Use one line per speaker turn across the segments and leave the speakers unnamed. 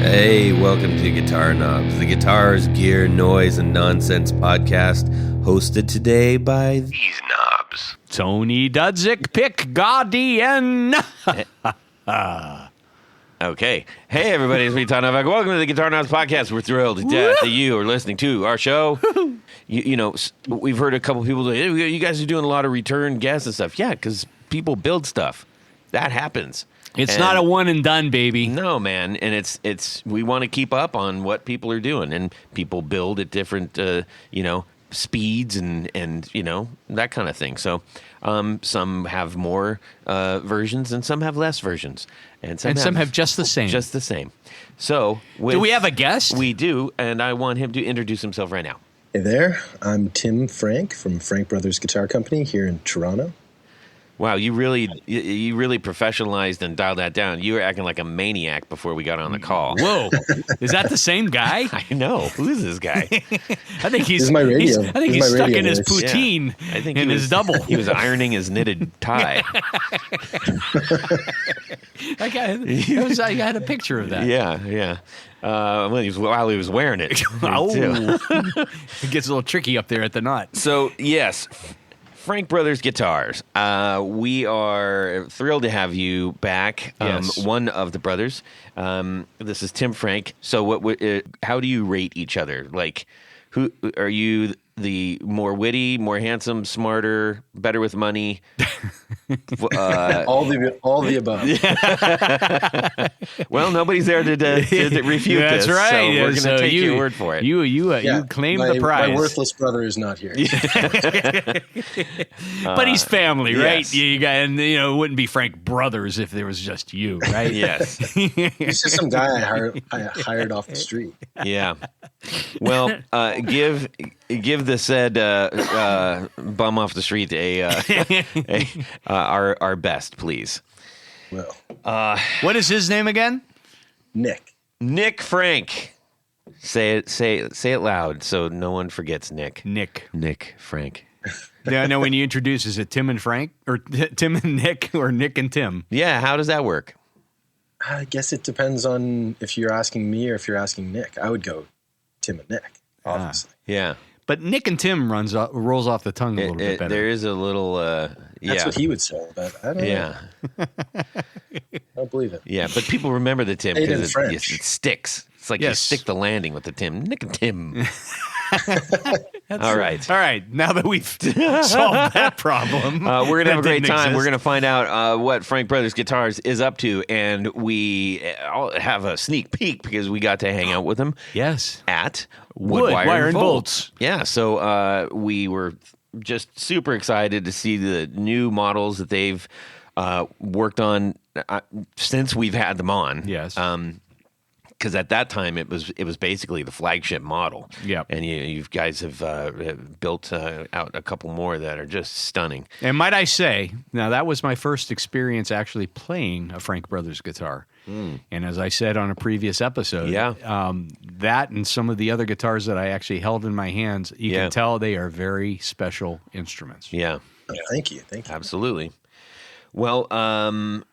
Hey, welcome to Guitar Knobs, the guitars, gear, noise, and nonsense podcast, hosted today by these knobs.
Tony Dudzik, Pick Guardian.
Okay. Hey, everybody, it's me, Todd Novak. Welcome to the Guitar Knobs podcast. We're thrilled to death that you are listening to our show. You know, we've heard a couple people say, hey, you guys are doing a lot of return guests and stuff. Yeah, because people build stuff. That happens.
It's not a one and done, baby.
No, man, and it's we want to keep up on what people are doing, and people build at different speeds and that kind of thing. So some have more versions and some have less versions, and some have just the same. Just the same. So
do we have a guest?
We do, and I want him to introduce himself right now.
Hey there, I'm Tim Frank from Frank Brothers Guitar Company here in Toronto.
Wow, you really professionalized and dialed that down. You were acting like a maniac before we got on the call.
Whoa, is that the same guy?
I know. Who is this guy?
I think he's
my radio.
I think he's stuck in his poutine.
Yeah. I think
in his double.
He was ironing his knitted tie.
That guy, I had a picture of that.
Yeah. While he was wearing it.
It gets a little tricky up there at the knot.
So yes. Frank Brothers Guitars. We are thrilled to have you back.
Yes.
One of the brothers. This is Tim Frank. So, how do you rate each other? Like, who are you? The more witty, more handsome, smarter, better with money?
All the above.
Well, nobody's there to refute
That's
this.
right.
So we're going to
So
take your word for it.
You claim the prize.
My worthless brother is not here.
But he's family, right?
Yes.
It wouldn't be Frank Brothers if there was just you, right?
Yes.
He's just some guy I hired off the street.
Yeah. Well, give the said bum off the street our best, please.
Well,
what is his name again?
Nick
Frank. Say it loud so no one forgets Nick. Nick Frank.
Yeah, I know when you introduce, is it Tim and Frank or Tim and Nick or Nick and Tim?
Yeah, how does that work?
I guess it depends on if you're asking me or if you're asking Nick. I would go Tim and Nick, obviously.
Yeah.
But Nick and Tim rolls off the tongue a little bit better.
There is a little,
That's what he would say, but I don't know. I don't believe it.
Yeah, but people remember the Tim because it sticks. It's like you stick the landing with the Tim. Nick and Tim. All right.
Now that we've solved that problem,
we're gonna have a great time.
Exist.
We're gonna find out what Frank Brothers Guitars is up to, and we have a sneak peek because we got to hang out with him.
Yes,
at
Wood, Wire, and Bolts.
Yeah, so we were just super excited to see the new models that they've worked on since we've had them on.
Yes.
Because at that time it was basically the flagship model.
Yep.
And you guys have built out a couple more that are just stunning.
And might I say, now that was my first experience actually playing a Frank Brothers guitar. And as I said on a previous episode, that and some of the other guitars that I actually held in my hands, you can tell they are very special instruments.
Yeah.
Thank you.
Absolutely. Well, I'm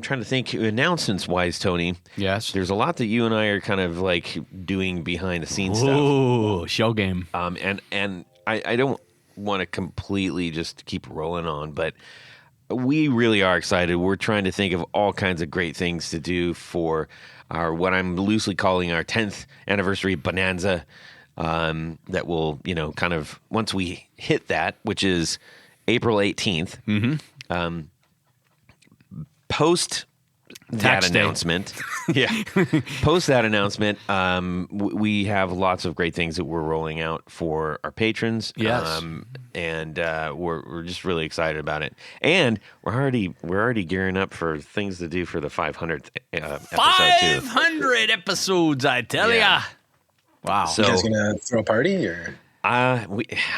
trying to think announcements-wise, Tony.
Yes.
There's a lot that you and I are kind of like doing behind the scenes stuff.
Ooh, show game.
And I don't want to completely just keep rolling on, but we really are excited. We're trying to think of all kinds of great things to do for our what I'm loosely calling our 10th anniversary bonanza. That will, kind of once we hit that, which is April 18th, post that announcement. Post that announcement, we have lots of great things that we're rolling out for our patrons.
Yes.
And we're just really excited about it. And we're already gearing up for things to do for the 500th episode
500 episodes, I tell ya. Wow.
So, you guys gonna throw a party or?
I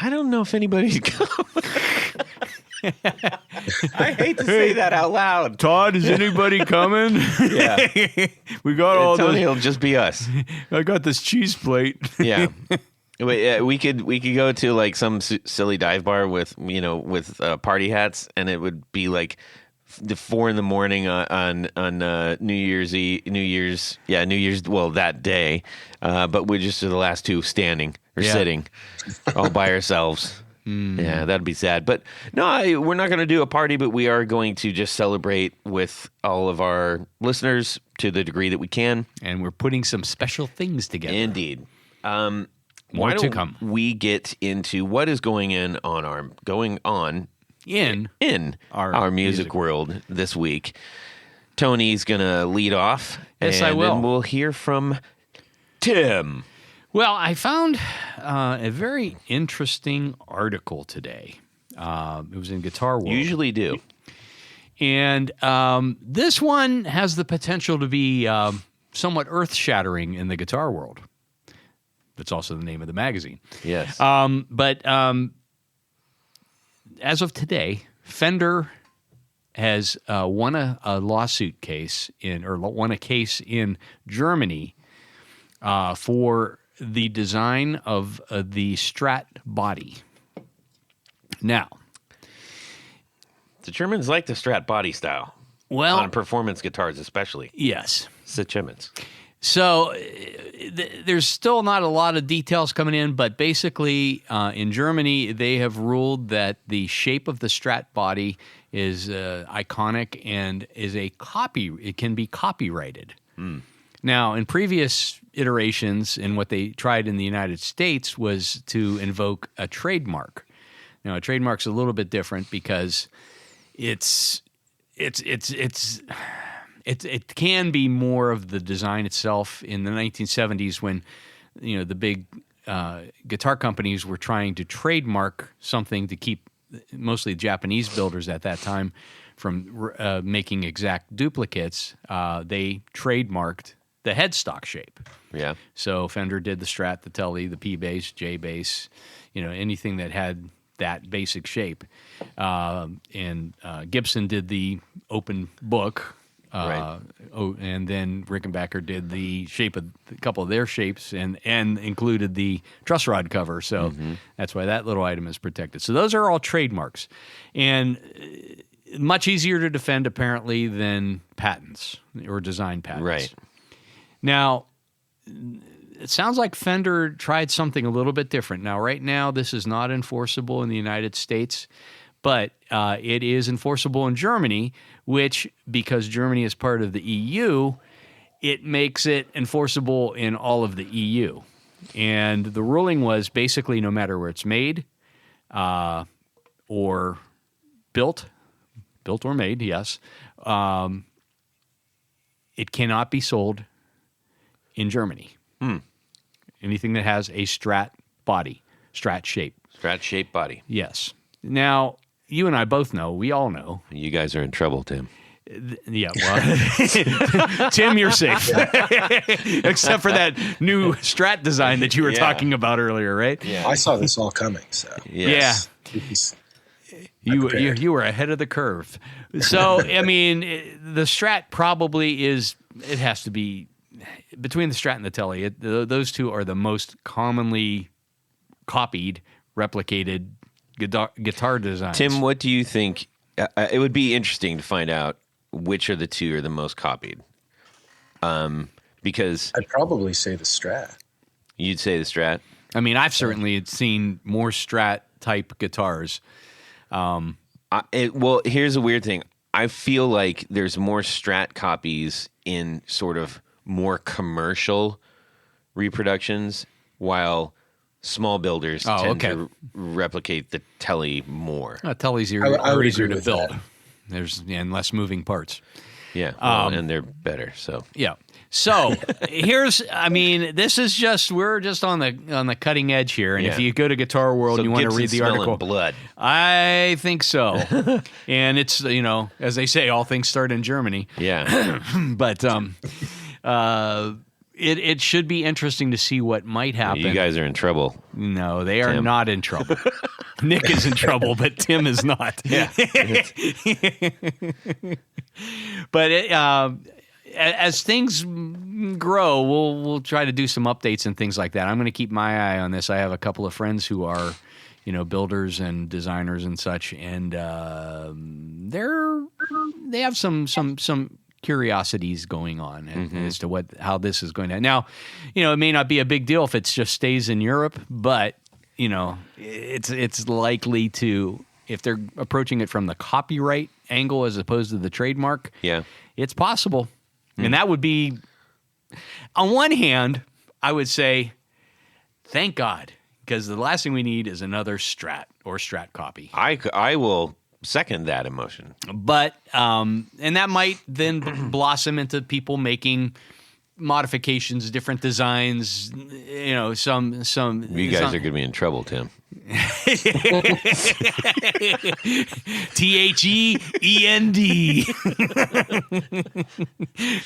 don't know if anybody's coming. I hate to say that out loud.
Todd, is anybody coming?
Yeah.
We got all
Tony,
the...
it'll just be us.
I got this cheese plate.
Yeah. We could go to like some silly dive bar with party hats, and it would be like the 4 a.m. on New Year's. Well, that day, but we're just the last two standing or sitting, all by ourselves. Yeah, that'd be sad. But no, we're not going to do a party, but we are going to just celebrate with all of our listeners to the degree that we can.
And we're putting some special things together.
Indeed.
More to come.
We get into what is going on in our music world this week. Tony's going to lead off.
Yes,
and
I will.
Then we'll hear from Tim.
Well, I found a very interesting article today. It was in Guitar World.
Usually do.
And this one has the potential to be somewhat earth-shattering in the guitar world. That's also the name of the magazine.
Yes.
But as of today, Fender has won a lawsuit case won a case in Germany for the design of the Strat body. Now,
the Germans like the Strat body style.
Well,
on performance guitars especially.
Yes.
The Germans.
So there's still not a lot of details coming in, but basically in Germany, they have ruled that the shape of the Strat body is iconic and is it can be copyrighted. Now, in previous iterations, and what they tried in the United States was to invoke a trademark. Now, a trademark's a little bit different because it can be more of the design itself. In the 1970s, when the big guitar companies were trying to trademark something to keep mostly Japanese builders at that time from making exact duplicates, they trademarked the headstock shape.
Yeah.
So Fender did the Strat, the Tele, the P bass, J bass, anything that had that basic shape. And Gibson did the open book.
Right.
And then Rickenbacker did the shape of a couple of their shapes and included the truss rod cover. So that's why that little item is protected. So those are all trademarks. And much easier to defend, apparently, than patents or design patents.
Right.
Now, it sounds like Fender tried something a little bit different. Now, right now, this is not enforceable in the United States, but it is enforceable in Germany, which, because Germany is part of the EU, it makes it enforceable in all of the EU. And the ruling was basically no matter where it's made or built or made, yes, it cannot be sold in Germany. Anything that has a Strat body, Strat shape.
Strat shape body.
Yes. Now, you and I both know, we all know.
You guys are in trouble, Tim.
Yeah, well, Tim, you're safe. Except for that new Strat design that you were talking about earlier, right?
Yeah. I saw this all coming, so.
Yes.
Yeah. You were ahead of the curve. So, I mean, the Strat probably is, it has to be, between the Strat and the Tele, those two are the most commonly copied, replicated guitar designs.
Tim, what do you think? It would be interesting to find out which of the two are the most copied. Because
I'd probably say the Strat.
You'd say the Strat?
I mean, I've certainly seen more Strat-type guitars.
Well, here's a weird thing. I feel like there's more Strat copies in sort of more commercial reproductions, while small builders tend to replicate the Tele more.
Tele's are easier to build. There's and less moving parts.
Yeah, and they're better. So
yeah. So this is just we're just on the cutting edge here. And if you go to Guitar World and you want to read the article,
blood.
I think so. And it's as they say, all things start in Germany.
Yeah.
But it should be interesting to see what might happen.
You guys are in trouble.
No, they are not in trouble. Nick is in trouble, but Tim is not.
Yeah.
But as things grow, we'll try to do some updates and things like that. I'm going to keep my eye on this. I have a couple of friends who are, builders and designers and such, and they're they have some curiosities going on as to how this is going to. Now, it may not be a big deal if it just stays in Europe, but it's likely to, if they're approaching it from the copyright angle as opposed to the trademark.
Yeah,
it's possible, and that would be. On one hand, I would say, thank God, because the last thing we need is another Strat or Strat copy.
I will second that emotion.
But and that might then blossom into people making modifications, different designs. Some.
You guys are going to be in trouble, Tim.
THEEND.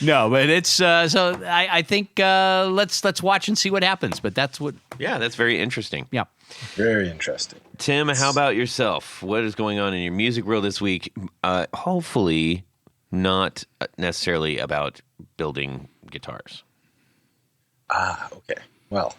No, but it's so. I think let's watch and see what happens. But that's what.
Yeah, that's very interesting.
Yeah,
very interesting.
Tim, how about yourself? What is going on in your music world this week? Hopefully, not necessarily about building guitars.
Okay. Well,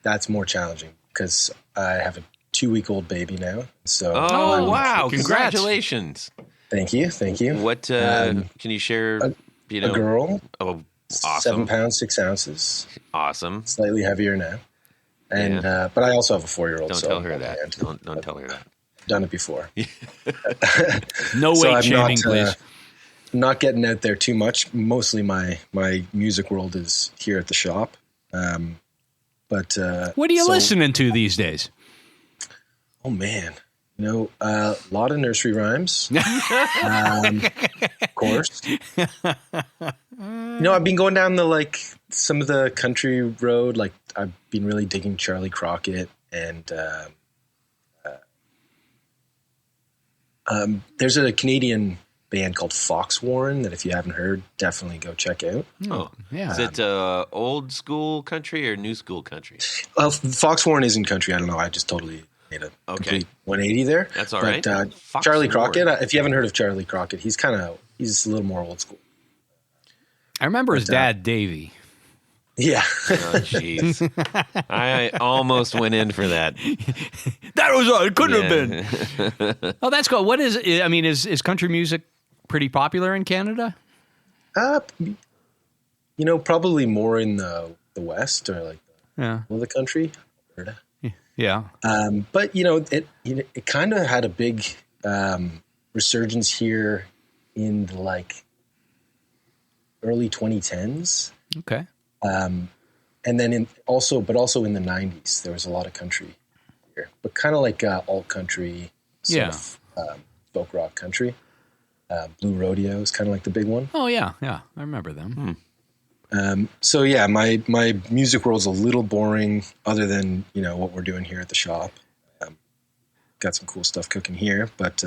that's more challenging because I have a 2-week-old baby now. So.
Oh, wow! Congratulations!
Thank you.
What can you share?
A girl.
Oh, awesome!
7 pounds 6 ounces.
Awesome.
Slightly heavier now, and but I also have a 4-year-old.
Don't tell her that. Don't tell her that.
I've done it before.
No weight shaming, please.
Not getting out there too much. Mostly my music world is here at the shop. But
what are you listening to these days?
Oh man, a lot of nursery rhymes. Of course. I've been going down some of the country road. Like I've been really digging Charlie Crockett, and there's a Canadian band called Fox Warren that if you haven't heard, definitely go check out.
Oh, yeah. Is it old school country or new school country?
Fox Warren isn't country. I don't know. I just totally made a complete 180 there.
That's all right.
Charlie Crockett, if you haven't heard of Charlie Crockett, he's a little more old school.
I remember his dad, Davey.
Yeah.
Oh, jeez. I almost went in for that.
That was all. It couldn't have been. Oh, that's cool. What is, is country music pretty popular in Canada?
Probably more in the West or the country. Alberta.
Yeah.
But it kind of had a big resurgence here in the early 2010s.
Okay.
And then also in the 90s, there was a lot of country here, but kind of like alt country, folk rock country. Blue Rodeo is kind of like the big one.
Oh yeah, I remember them.
So yeah, my music world's a little boring, other than what we're doing here at the shop. Got some cool stuff cooking here, but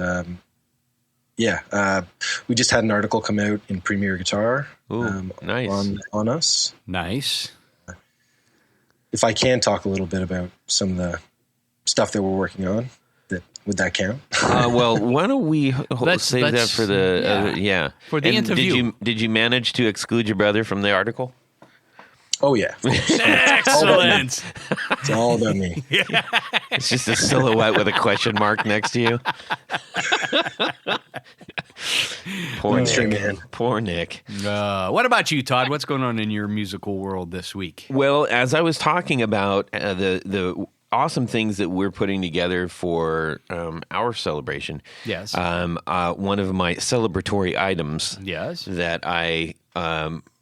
we just had an article come out in Premier Guitar.
Ooh, nice.
on us.
Nice.
If I can talk a little bit about some of the stuff that we're working on, would that count?
Well, why don't we save that for the
for the interview?
Did you manage to exclude your brother from the article?
Oh yeah.
Excellent.
It's all about me.
It's just a silhouette with a question mark next to you. Poor Nick. Poor Nick.
What about you, Todd? What's going on in your musical world this week?
Well, as I was talking about the awesome things that we're putting together for our celebration.
Yes.
One of my celebratory items.
Yes.
That I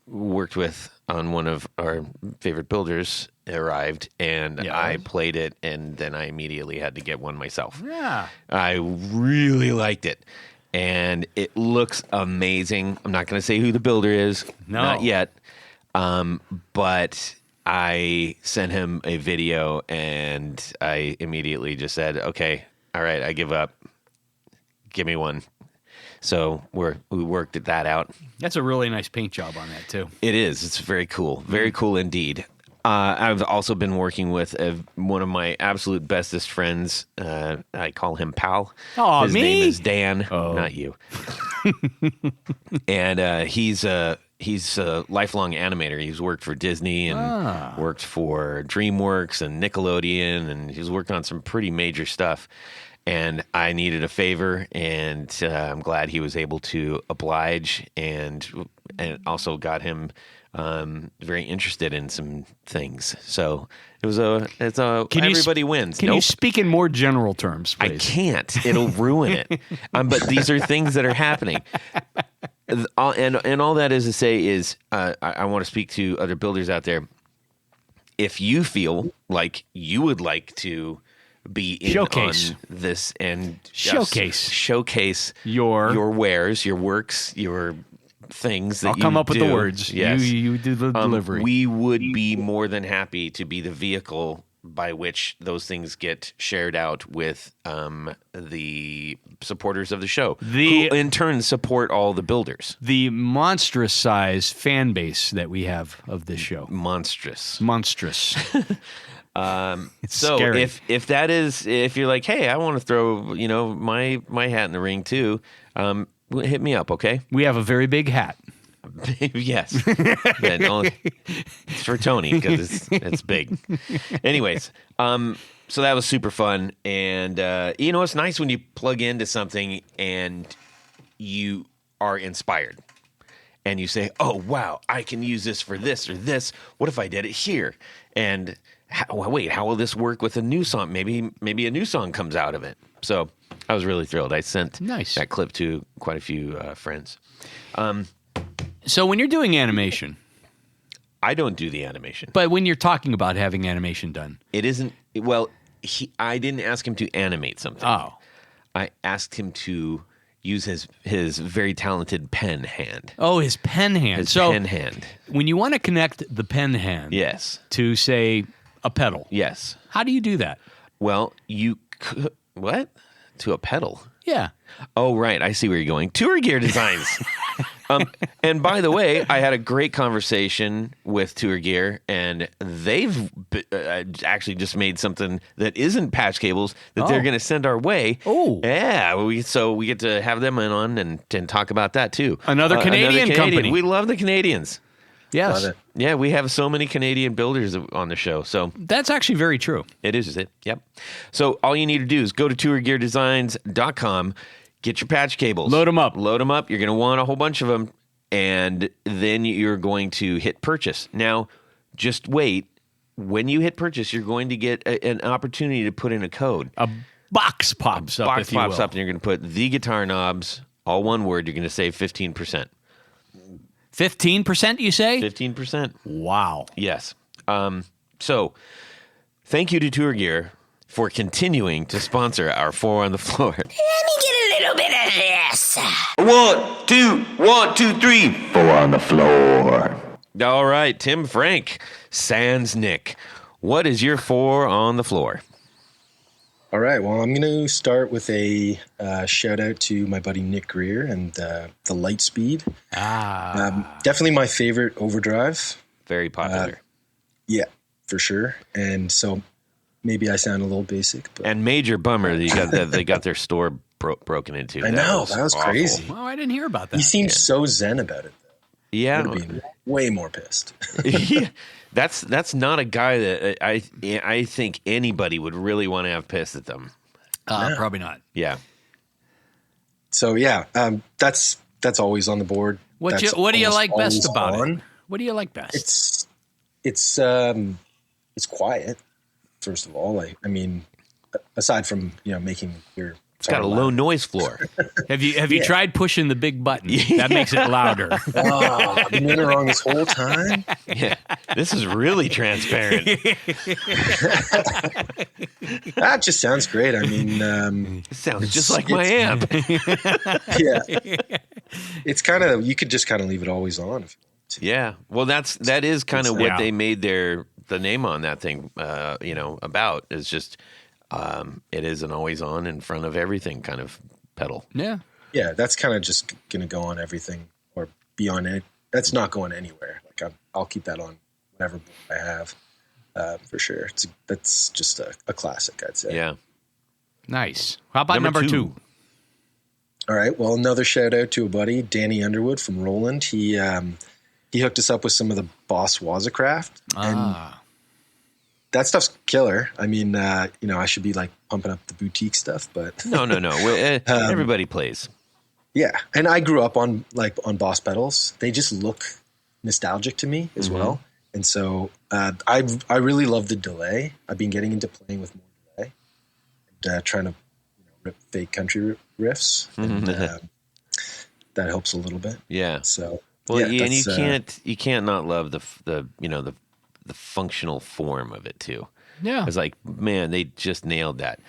worked with on one of our favorite builders arrived, and I played it, and then I immediately had to get one myself.
Yeah.
I really liked it, and it looks amazing. I'm not going to say who the builder is.
No.
Not yet. But I sent him a video, and I immediately just said, okay, all right, I give up. Give me one. So we worked that out.
That's a really nice paint job on that, too.
It is. It's very cool. Very cool indeed. I've also been working with one of my absolute bestest friends. I call him Pal.
Oh,
His
me?
name is Dan, not you. And he's a lifelong animator. He's worked for Disney and worked for DreamWorks and Nickelodeon, and he's worked on some pretty major stuff. and I needed a favor, and I'm glad he was able to oblige, and also got him very interested in some things. So everybody wins.
Can you speak in more general terms, please?
I can't. It'll ruin it. But these are things that are happening. And all that is to say is I want to speak to other builders out there. If you feel like you would like to be in on this and showcase your wares, your works, your things that
I'll come up with the words.
Yes.
You do the delivery.
We would be more than happy to be the vehicle by which those things get shared out with the supporters of the show, who in turn support all the builders.
The monstrous size fan base that we have of this show.
Monstrous.
It's
so
scary.
if you're like, hey, I want to throw my hat in the ring too, hit me up, okay?
We have a very big hat.
Yes. It's for Tony because it's big. Anyways, so that was super fun. And, it's nice when you plug into something and you are inspired. And you say, oh, wow, I can use this for this or this. What if I did it here? And how will this work with a new song? Maybe a new song comes out of it. So I was really thrilled. I sent that clip to quite a few friends.
So when you're doing animation,
I don't do the animation.
But when you're talking about having animation done,
it isn't. Well, I didn't ask him to animate something.
Oh,
I asked him to use his very talented pen hand.
Oh, his pen hand.
Pen hand.
When you want to connect the pen hand,
yes,
to say a pedal,
yes.
How do you do that?
Well, you could what to a pedal?
Yeah.
Oh, right. I see where you're going. Tour Gear Designs. And by the way, I had a great conversation with Tour Gear, and they've actually just made something that isn't patch cables that they're going to send our way.
Oh,
yeah. So we get to have them in on and talk about that too.
Another Canadian company.
We love the Canadians.
Yes.
Love it.
Yeah, we have so many Canadian builders on the show. So
that's actually very true.
It is it? Yep. So all you need to do is go to tourgeardesigns.com, get your patch cables.
Load them up.
You're going to want a whole bunch of them, and then you're going to hit purchase. Now, just wait. When you hit purchase, you're going to get an opportunity to put in a code.
A box pops up,
and you're going to put the guitar knobs, all one word. You're going to save 15%.
15%, you say?
15%.
Wow.
Yes. So, thank you to Tour Gear for continuing to sponsor our 4 on the Floor.
Let me get a little bit of this.
1, 2, 3. 4 on the floor. All right, Tim Frank, sans Nick. What is your 4 on the floor?
All right. Well, I'm going to start with a shout out to my buddy Nick Greer and the Lightspeed. Definitely my favorite overdrive.
Very popular.
Yeah, for sure. And so maybe I sound a little basic, but
and major bummer that they got their store broken into.
I know that was crazy.
Oh, I didn't hear about that.
He seemed so zen about it. Though.
Yeah,
would have been way more pissed.
Yeah. That's not a guy that I think anybody would really want to have pissed at them.
Probably not.
Yeah.
So yeah, that's always on the board.
What do you like best about it? What do you like best?
It's quiet. First of all, I mean, aside from making your
it's got a low noise floor.
Have you tried pushing the big button? Yeah. That makes it louder.
Oh, I've been doing it wrong this whole time.
Yeah, this is really transparent.
That just sounds great. I mean,
it sounds just like my amp.
Yeah, it's kind of you could just kind of leave it always on. If you want to.
Yeah, well, that is kind of what they made the name on that thing. About is just. It is an always on in front of everything kind of pedal.
Yeah.
Yeah, that's kind of just going to go on everything or be on it. That's not going anywhere. Like I'll keep that on whatever board I have for sure. That's just a classic, I'd say.
Yeah.
Nice. How about number 2?
All right. Well, another shout out to a buddy, Danny Underwood from Roland. He hooked us up with some of the Boss Wazacraft. And that stuff's killer. I mean, I should be like pumping up the boutique stuff, but
no. Everybody plays.
Yeah, and I grew up on Boss pedals. They just look nostalgic to me as well, and so I really love the delay. I've been getting into playing with more delay, and trying to rip fake country riffs, and that helps a little bit.
Yeah.
So
and you can't not love the functional form of it too.
Yeah,
it's like, man, they just nailed that.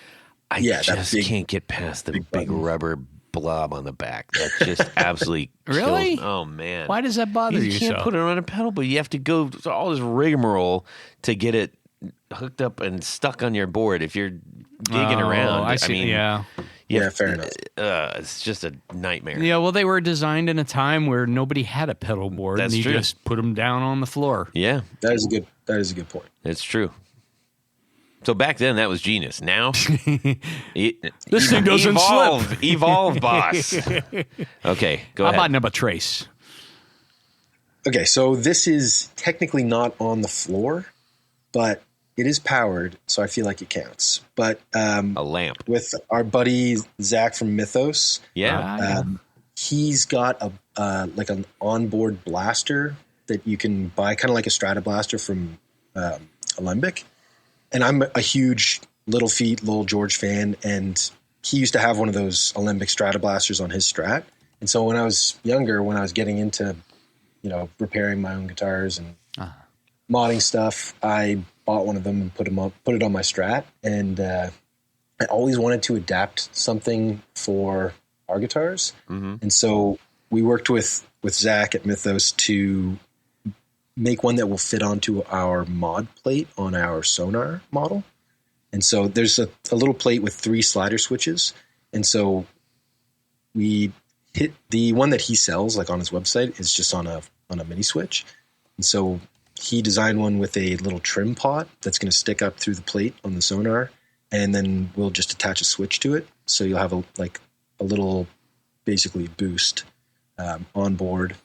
I just can't get past the big rubber blob on the back. That just absolutely
really
kills. Oh man,
why does that bother you?
You can't put it on a pedal, but you have to go through all this rigmarole to get it hooked up and stuck on your board. If you're gigging around,
I see.
Fair enough.
It's just a nightmare.
Yeah, well, they were designed in a time where nobody had a pedal board,
That's
and you
true.
just put them down on the floor.
Yeah,
that is a good point.
It's true. So back then, that was genius. Now,
this thing doesn't slip.
Evolve, boss. Okay, go ahead.
How about number trace?
Okay, so this is technically not on the floor, but it is powered, so I feel like it counts. But
a lamp
with our buddy Zach from Mythos.
Yeah,
he's got an onboard blaster that you can buy, kind of like a Strata blaster from Alembic. And I'm a huge Little Feat, Lowell George fan, and he used to have one of those Alembic Strata blasters on his Strat. And so when I was younger, when I was getting into, repairing my own guitars and modding stuff, I bought one of them and put it on my Strat. And I always wanted to adapt something for our guitars. Mm-hmm. And so we worked with Zach at Mythos to make one that will fit onto our mod plate on our Sonar model. And so there's a little plate with 3 slider switches. And so we hit the one that he sells, like on his website, is just on a mini switch. And so he designed one with a little trim pot that's going to stick up through the plate on the Sonar. And then we'll just attach a switch to it. So you'll have a little basically boost on board.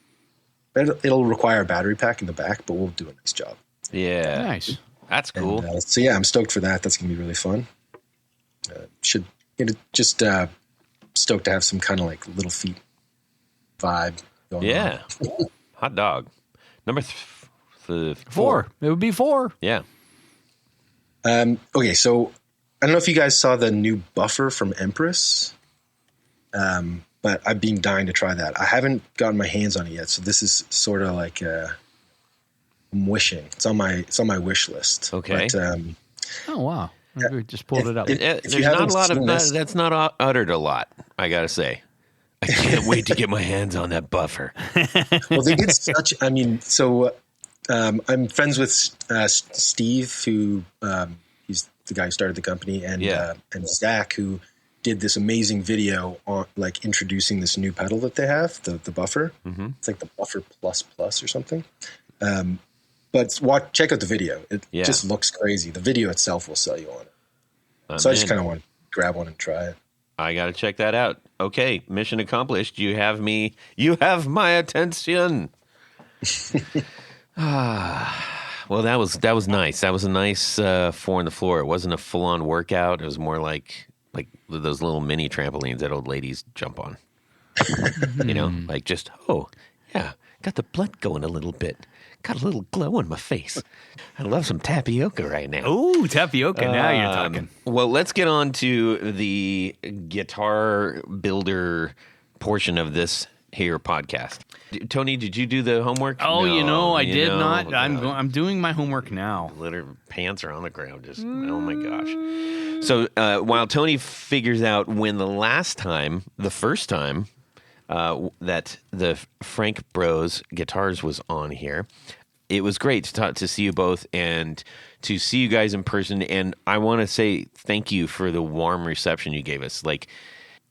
It'll require a battery pack in the back, but we'll do a nice job.
Yeah.
Nice.
That's cool.
And, I'm stoked for that. That's going to be really fun. Stoked to have some kind of like Little Feat vibe going on.
Hot dog. Number
4. It would be 4.
Yeah.
Okay, so I don't know if you guys saw the new buffer from Empress. But I've been dying to try that. I haven't gotten my hands on it yet, so this is sort of like I'm wishing. It's on my wish list.
Okay.
But,
oh wow! We just pulled it up.
There's not a lot of that's not uttered a lot. I gotta say, I can't wait to get my hands on that buffer.
Well, they did such. I mean, so I'm friends with Steve, who he's the guy who started the company, and Zach, who did this amazing video on like introducing this new pedal that they have, the buffer. Mm-hmm. It's like the Buffer Plus or something. But check out the video. It just looks crazy. The video itself will sell you on it. So I just kind of want to grab one and try it.
I got to check that out. Okay, mission accomplished. You have my attention. Well, that was nice. That was a nice 4 on the floor. It wasn't a full-on workout. It was more like those little mini trampolines that old ladies jump on. Like just, got the blood going a little bit. Got a little glow on my face. I love some tapioca right now.
Ooh, tapioca. Now you're talking.
Well, let's get on to the guitar builder portion of this here podcast. Tony, did you do the homework?
Oh, no, I did not. I'm doing my homework now.
Pants are on the ground. Just oh my gosh. So while Tony figures out when the first time that the Frank Bros Guitars was on here, it was great to see you both and to see you guys in person. And I want to say thank you for the warm reception you gave us. Like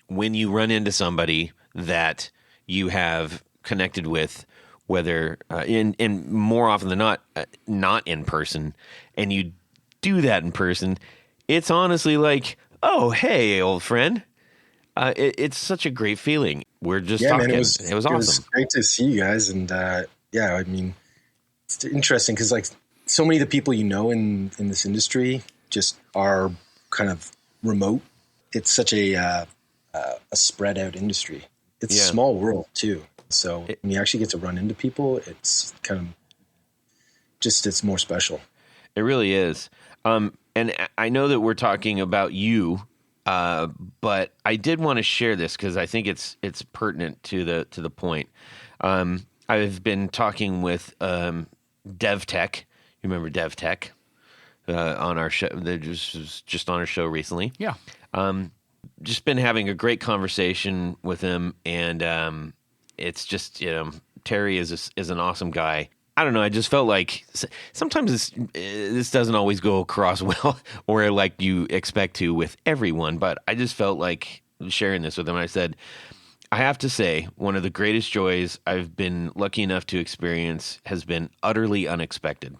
when you run into somebody that you have connected with, whether in more often than not in person, and you do that in person, it's honestly like, oh, hey, old friend. It's such a great feeling. We're just talking. Man, it was awesome. It was
great to see you guys. And I mean, it's interesting because like so many of the people in this industry just are kind of remote. It's such a spread out industry. It's a small world too. So when you actually get to run into people, it's kind of just, it's more special.
It really is. And I know that we're talking about you, but I did want to share this because I think it's pertinent to the point. I've been talking with DevTech. You remember DevTech on our show? They just on our show recently.
Yeah.
Just been having a great conversation with him, and it's just, Terry is an awesome guy. I don't know. I just felt like sometimes this doesn't always go across well or like you expect to with everyone, but I just felt like sharing this with him. I said, I have to say, one of the greatest joys I've been lucky enough to experience has been utterly unexpected.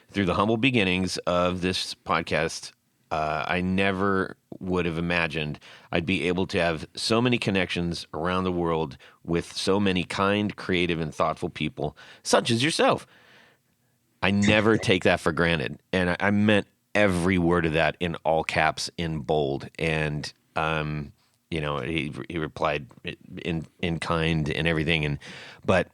Through the humble beginnings of this podcast, I never would have imagined I'd be able to have so many connections around the world with so many kind, creative, and thoughtful people, such as yourself. I never take that for granted. And I meant every word of that in all caps, in bold. And, he replied in kind and everything. But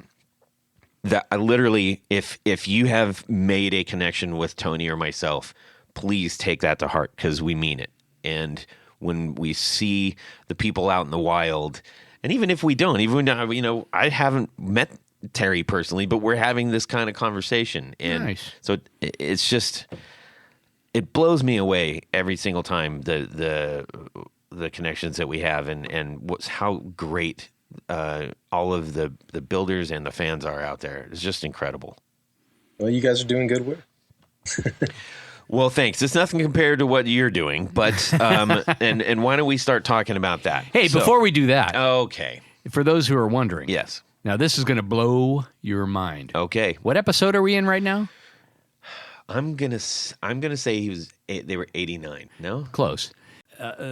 that I literally, if you have made a connection with Tony or myself, please take that to heart because we mean it. And when we see the people out in the wild, and even if we don't, I haven't met Terry personally, but we're having this kind of conversation. And
nice.
So it's just, it blows me away every single time the connections that we have and how great all of the builders and the fans are out there. It's just incredible.
Well, you guys are doing good work.
Well, thanks. It's nothing compared to what you're doing, but and why don't we start talking about that?
Hey, before we do that,
okay.
For those who are wondering,
yes.
Now this is going to blow your mind.
Okay.
What episode are we in right now?
I'm gonna say they were 89. No,
close.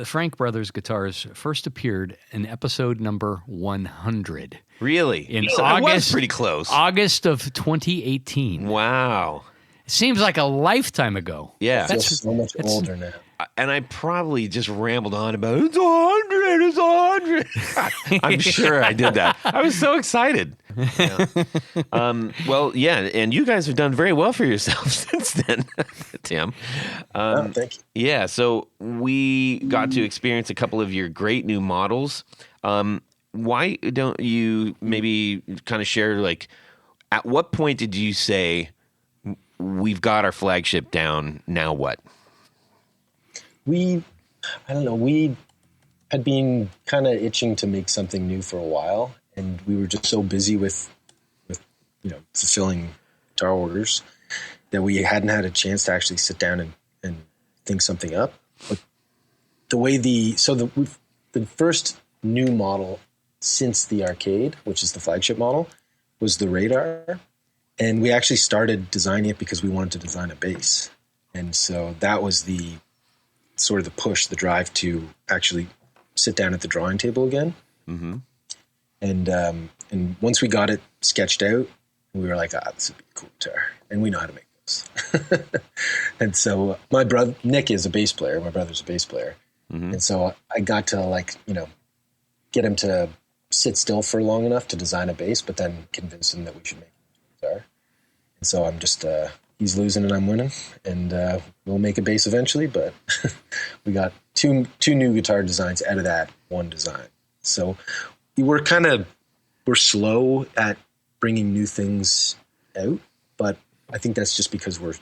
Frank Brothers Guitars first appeared in episode number 100.
Really?
In
so
August,
I was pretty close.
August of 2018.
Wow.
It seems like a lifetime ago.
Yeah.
That's so much older now.
And I probably just rambled on about it's 100, it's 100. I'm sure I did that. I was so excited. Yeah. Well, yeah, and you guys have done very well for yourselves since then, Tim.
Thank you.
Yeah, so we got to experience a couple of your great new models. Why don't you maybe kind of share, like, at what point did you say, we've got our flagship down, now what?
We had been kind of itching to make something new for a while, and we were just so busy with fulfilling guitar orders that we hadn't had a chance to actually sit down and think something up. But the first new model since the arcade, which is the flagship model, was the Radar, and we actually started designing it because we wanted to design a bass, and so that was the sort of the push, the drive to actually sit down at the drawing table again. Mm-hmm. And once we got it sketched out, we were like, this would be a cool guitar. And we know how to make those. And so my brother, Nick, is a bass player. My brother's a bass player. Mm-hmm. And so I got to get him to sit still for long enough to design a bass, but then convince him that we should make a guitar. And so I'm just, he's losing and I'm winning, and we'll make a bass eventually. But we got two new guitar designs out of that one design. So we're slow at bringing new things out, but I think that's just because we're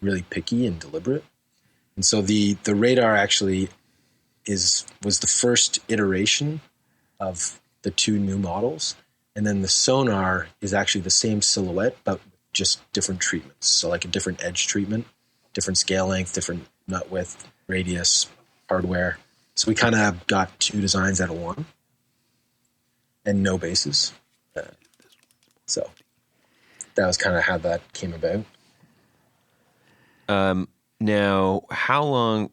really picky and deliberate. And so the Radar actually was the first iteration of the two new models, and then the Sonar is actually the same silhouette, but just different treatments. So like a different edge treatment, different scale length, different nut width, radius, hardware. So we kind of got two designs out of one, and no basses. So that was kind of how that came about.
Now, how long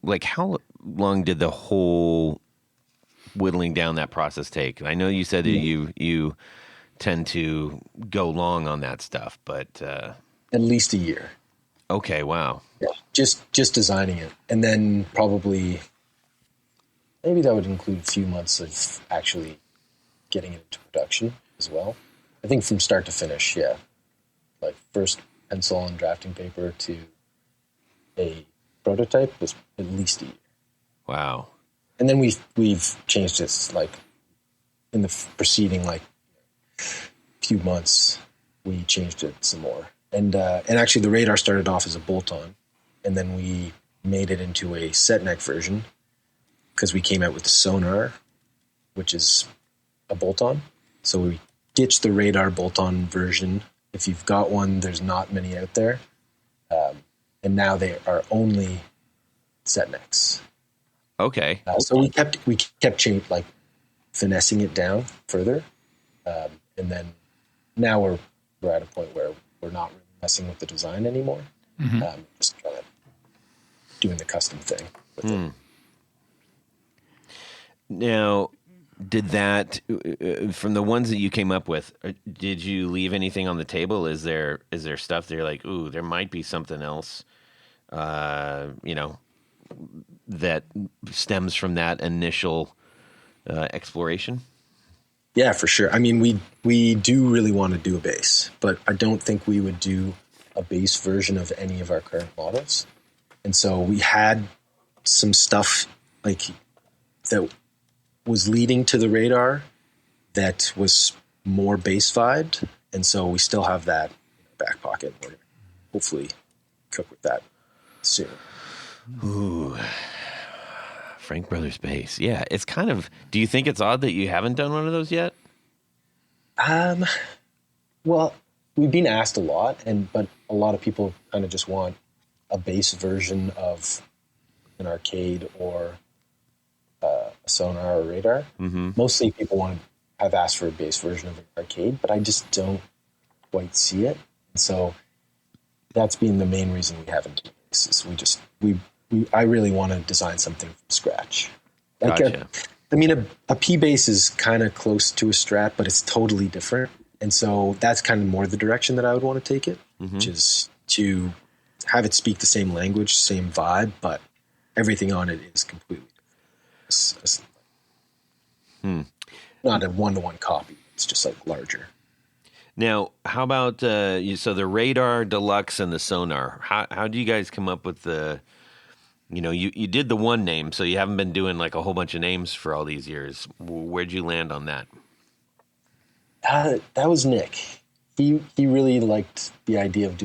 did the whole whittling down that process take? I know you said that you tend to go long on that stuff, but
at least a year.
Okay, wow.
Yeah, just designing it, and then probably maybe that would include a few months of actually getting it into production as well. I think from start to finish, yeah, like first pencil and drafting paper to a prototype was at least a year.
Wow.
And then we've changed it like in the preceding like few months. We changed it some more, and actually the radar started off as a bolt-on, and then we made it into a set neck version because we came out with the sonar, which is a bolt-on. So we ditched the radar bolt-on version. If you've got one, there's not many out there, and now they are only set necks.
Okay.
So we kept like finessing it down further, and then now we're at a point where we're not really messing with the design anymore. Just kind of doing the custom thing with it.
Now, did that from the ones that you came up with? Did you leave anything on the table? Is there stuff that you're like, ooh, there might be something else, that stems from that initial exploration?
Yeah, for sure. I mean, we do really want to do a base, but I don't think we would do a base version of any of our current models. And so we had some stuff like that was leading to the radar that was more base vibed. And so we still have that in our back pocket. We're going to hopefully cook with that soon.
Ooh. Frank Brothers Base. Yeah, it's kind of. Do you think it's odd that you haven't done one of those yet?
Well, we've been asked a lot, but a lot of people kind of just want a base version of an arcade or a sonar or radar. Mm-hmm. Mostly, people have asked for a base version of an arcade, but I just don't quite see it. And so that's been the main reason we haven't done this. Is I really want to design something from scratch. Like
gotcha.
A P base is kind of close to a Strat, but it's totally different. And so that's kind of more the direction that I would want to take it, which is to have it speak the same language, same vibe, but everything on it is completely different. Not a one-to-one copy. It's just like larger.
Now, how about so the radar deluxe and the sonar? How do you guys come up with the? You did the one name, so you haven't been doing like a whole bunch of names for all these years. Where'd you land on that?
That was Nick. He really liked the idea of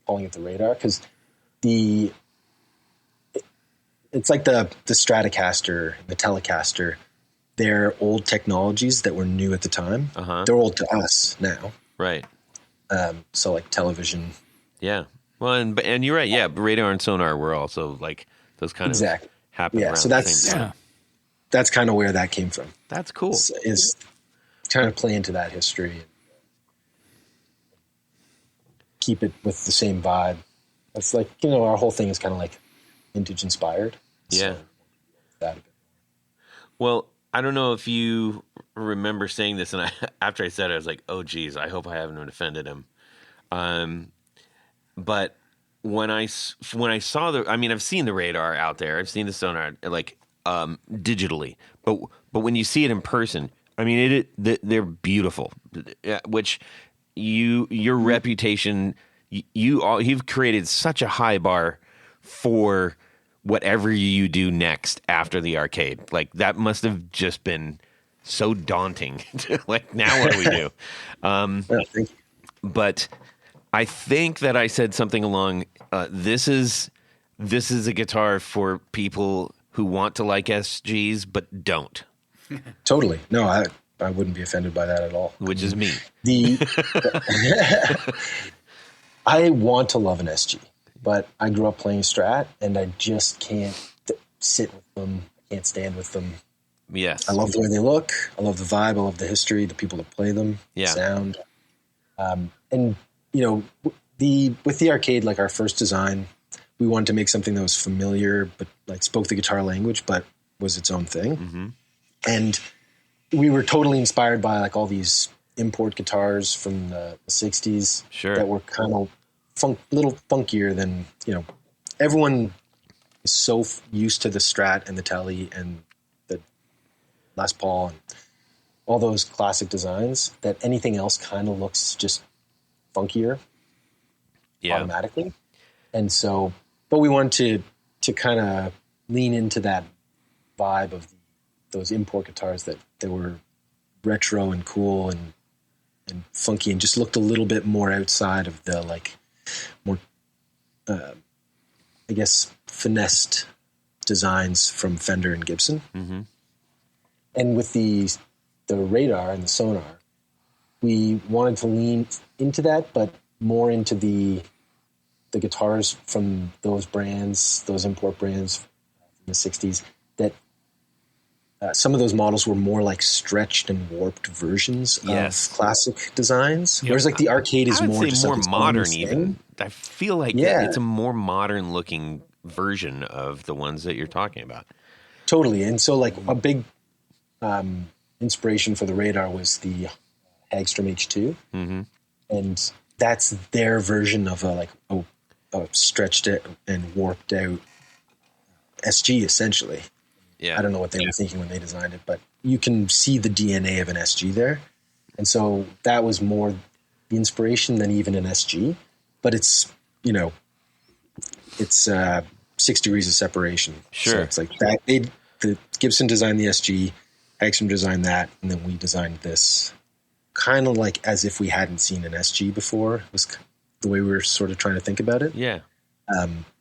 calling it the radar because it's like the Stratocaster, the Telecaster. They're old technologies that were new at the time. Uh-huh. They're old to us now,
right?
So like television.
Yeah. Well, and you're right. Yeah, radar and sonar were also like those kind of happen around the same time.
That's kind of where that came from.
That's cool.
Is trying to play into that history and keep it with the same vibe. That's like our whole thing is kind of like vintage inspired.
Yeah.
So
well, I don't know if you remember saying this, and after I said it, I was like, "Oh, geez, I hope I haven't offended him." But when I saw I've seen the radar out there. I've seen the sonar like digitally, but when you see it in person, I mean, they're beautiful. Which your reputation, you've created such a high bar for whatever you do next after the arcade. Like that must have just been so daunting. Like now what do we do?
thank you.
But I think that I said something along, this is a guitar for people who want to like SGs but don't.
Totally. No, I wouldn't be offended by that at all.
Which is me.
I want to love an SG, but I grew up playing Strat, and I just can't sit with them. I can't stand with them.
Yes.
I love the way they look. I love the vibe. I love the history, the people that play them, the sound. And with the arcade, like our first design, we wanted to make something that was familiar, but like spoke the guitar language, but was its own thing. Mm-hmm. And we were totally inspired by like all these import guitars from the 60s that were kind of little funkier than, everyone is so used to the Strat and the Tele and the Les Paul and all those classic designs that anything else kind of looks just funkier automatically. And so, but we wanted to kind of lean into that vibe of those import guitars that were retro and cool and funky and just looked a little bit more outside of the more, I guess, finessed designs from Fender and Gibson. Mm-hmm. And with the radar and the sonar, we wanted to lean into that, but more into the guitars from those brands, those import brands in the 60s, that some of those models were more like stretched and warped versions of classic designs. Yep. Whereas the arcade is more just more
modern even. I feel like it's a more modern looking version of the ones that you're talking about.
Totally. And so a big inspiration for the radar was the Hagstrom H2. Mm-hmm. And that's their version of a stretched and warped out SG essentially. Yeah. I don't know what they were thinking when they designed it, but you can see the DNA of an SG there. And so that was more the inspiration than even an SG, but it's 6 degrees of separation.
Sure.
So it's that the Gibson designed the SG, Hagstrom designed that, and then we designed this kind of as if we hadn't seen an SG before. It was the way we were sort of trying to think about it.
Yeah.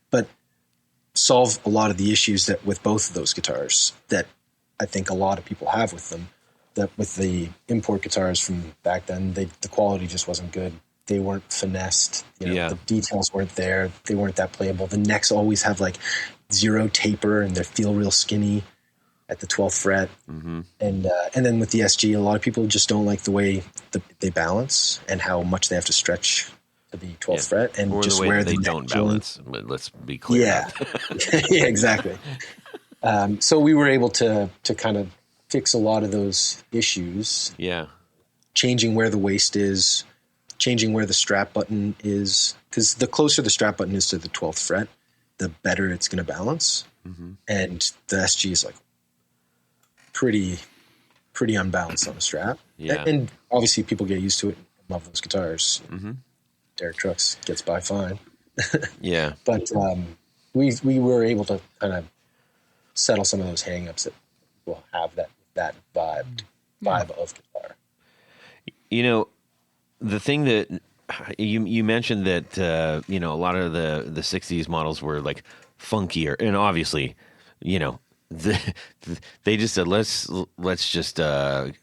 But solve a lot of the issues that with both of those guitars that I think a lot of people have with them. That with the import guitars from back then, the quality just wasn't good. They weren't finessed. The details weren't there. They weren't that playable. The necks always have zero taper and they feel real skinny at the 12th fret. Mm-hmm. And then with the SG, a lot of people just don't like the way they balance and how much they have to stretch to the 12th fret, and
or
just
the way
where
they don't balance. But let's be clear.
Yeah, yeah, exactly. So we were able to kind of fix a lot of those issues.
Yeah,
changing where the waist is, changing where the strap button is, because the closer the strap button is to the 12th fret, the better it's going to balance. Mm-hmm. And the SG is pretty unbalanced on the strap.
Yeah,
and obviously people get used to it and love those guitars. Mm-hmm. Derek Trucks gets by fine.
Yeah.
But we were able to kind of settle some of those hang-ups that people have that vibe of guitar.
The thing that you mentioned that a lot of the 60s models were funkier, and obviously, they just said let's just dial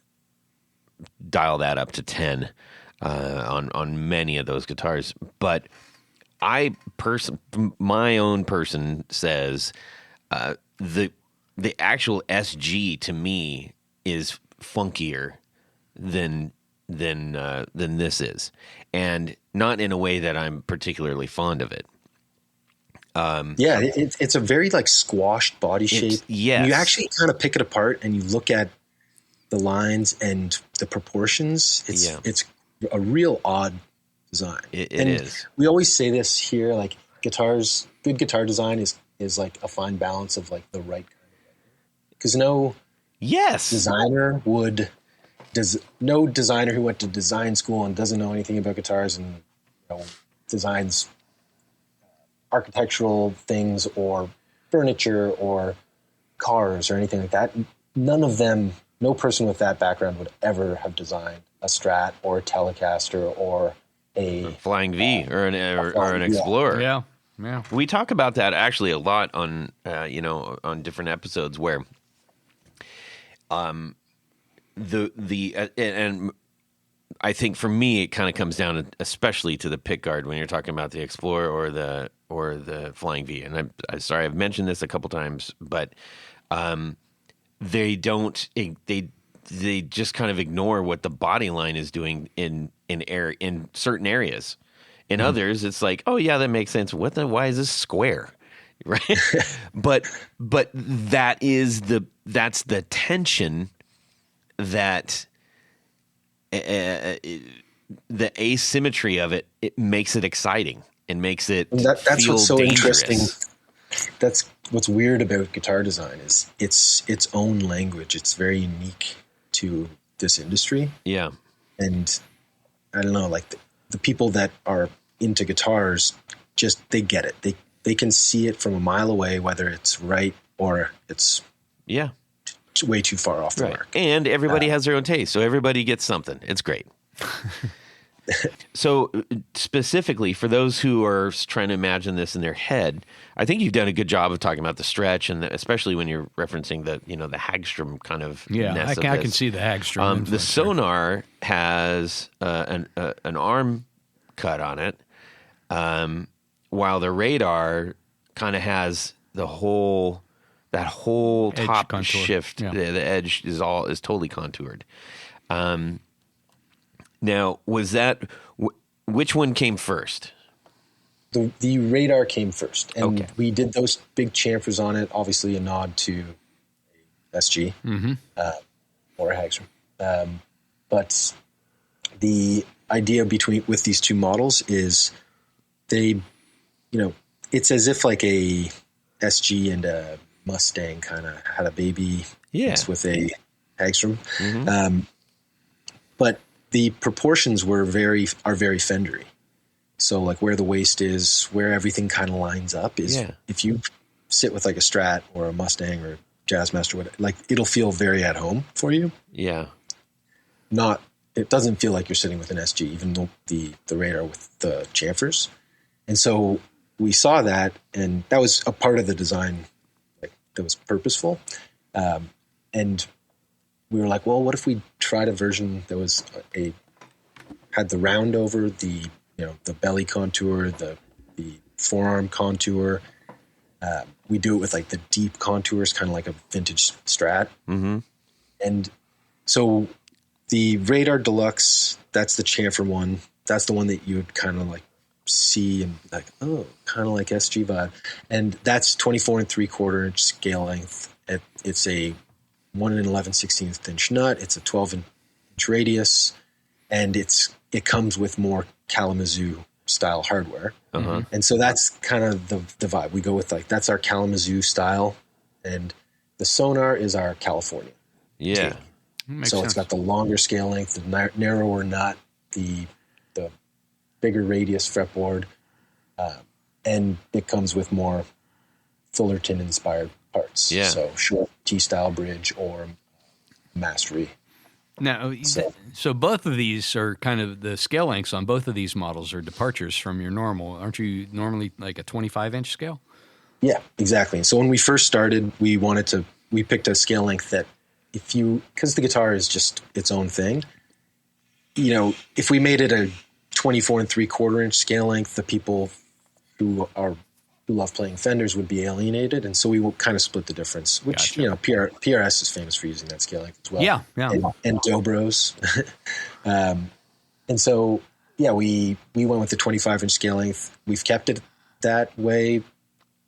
that up to 10 on many of those guitars. But my own person says the actual SG to me is funkier than this is, and not in a way that I'm particularly fond of it.
It's a very squashed body shape.
Yes.
You actually kind of pick it apart and you look at the lines and the proportions. It's a real odd design.
It is.
We always say this here, good guitar design is a fine balance of the right kind of, because no designer who went to design school and doesn't know anything about guitars and designs architectural things or furniture or cars or anything like that. No person with that background would ever have designed a Strat or a Telecaster or a
Flying V or an Explorer.
Yeah.
We talk about that actually a lot on on different episodes where and I think for me it kind of comes down especially to the pickguard when you're talking about the Explorer or the Flying V. And I'm sorry I've mentioned this a couple times, but they just kind of ignore what the body line is doing in certain areas. In others, it's oh yeah, that makes sense. Why is this square? Right? but that's the tension that the asymmetry of it makes it exciting. and makes it
that's
feel
what's so
dangerous.
interesting. That's what's weird about guitar design is it's its own language. It's very unique to this industry.
Yeah.
And I don't know, like the people that are into guitars, just they get it. They can see it from a mile away, whether it's right or it's way too far off the mark.
And everybody has their own taste, so everybody gets something. It's great. So specifically for those who are trying to imagine this in their head, I think you've done a good job of talking about the stretch, and especially when you're referencing the the Hagstrom kind of
I can see the Hagstrom.
The Sonar has an arm cut on it, while the Radar kind of has that whole
Edge
top
contour.
shift.
Yeah.
The edge is totally contoured. Now, was that which one came first?
The Radar came first, and we did those big chamfers on it. Obviously, a nod to SG or a Hagstrom. But the idea with these two models is they, it's as if like a SG and a Mustang kind of had a baby with a Hagstrom. But the proportions are very Fendery. So like where the waist is, where everything kind of lines up is if you sit with like a Strat or a Mustang or Jazzmaster, whatever, like it'll feel very at home for you.
Yeah.
It doesn't feel like you're sitting with an SG, even though the Radar with the chamfers. And so we saw that, and that was a part of the design that was purposeful. And we were like, well, what if we tried a version that was had the round over, the belly contour, the forearm contour. We do it with like the deep contours, kind of like a vintage Strat. And so the Radar Deluxe, that's the chamfer one. That's the one that you would kind of like see and be like, oh, kind of like SG vibe. And that's 24 3/4 inch scale length. It's a 1 11/16 inch nut. It's a 12-inch radius, and it comes with more Kalamazoo style hardware. And so that's kind of the vibe. We go with like, that's our Kalamazoo style, and the Sonar is our California.
Yeah.
So it's got the longer scale length, the narrower nut, the bigger radius fretboard, and it comes with more Fullerton inspired parts.
Yeah.
So short T-style bridge or mastery.
Now, so both of these are kind of the scale lengths on both of these models are departures from your normal. Aren't you normally like a 25-inch scale?
Yeah, exactly. So when we first started, we picked a scale length that because the guitar is just its own thing, if we made it a 24 3/4 inch scale length, the people who love playing Fenders would be alienated, and so we will kind of split the difference. Which PRS is famous for using that scale length as well.
Yeah.
And Dobros, and so we went with the 25-inch scale length. We've kept it that way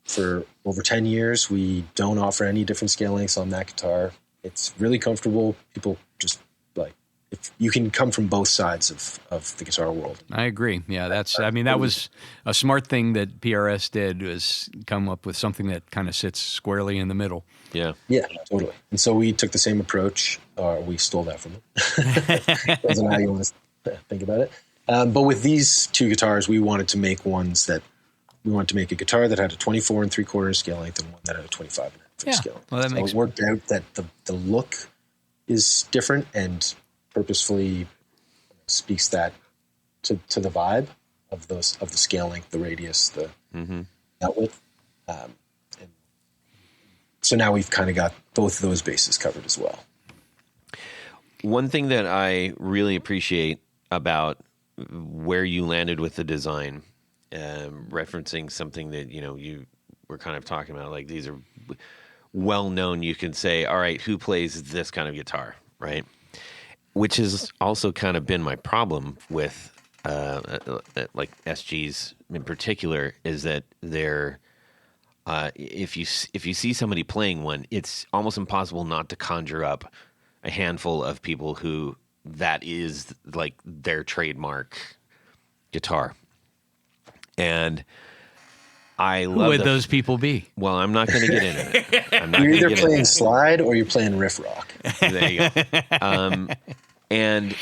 for over 10 years. We don't offer any different scale lengths on that guitar. It's really comfortable. People just like, if you can come from both sides of the guitar world.
I agree. Yeah, that was a smart thing that PRS did, was come up with something that kind of sits squarely in the middle.
Yeah.
Yeah, totally. And so we took the same approach. We stole that from them. Depends on how you want to think about it. But with these two guitars, we wanted to make a guitar that had a 24 3/4 inch scale length and one that had a 25 inch scale length.
Well,
it worked out that the look is different and purposefully speaks that to the vibe of the scale length, the radius, the nut width. And so now we've kind of got both of those bases covered as well.
One thing that I really appreciate about where you landed with the design, referencing something that you were kind of talking about, like these are well known. You can say, all right, who plays this kind of guitar, right? Which has also kind of been my problem with like SGs in particular, is that they're if you see somebody playing one, it's almost impossible not to conjure up a handful of people who that is like their trademark guitar. And I love
Who would those people be?
Well, I'm not going to get into it. I'm not
You're
gonna
either
get
playing
into
slide or you're playing riff rock.
it. There you go. And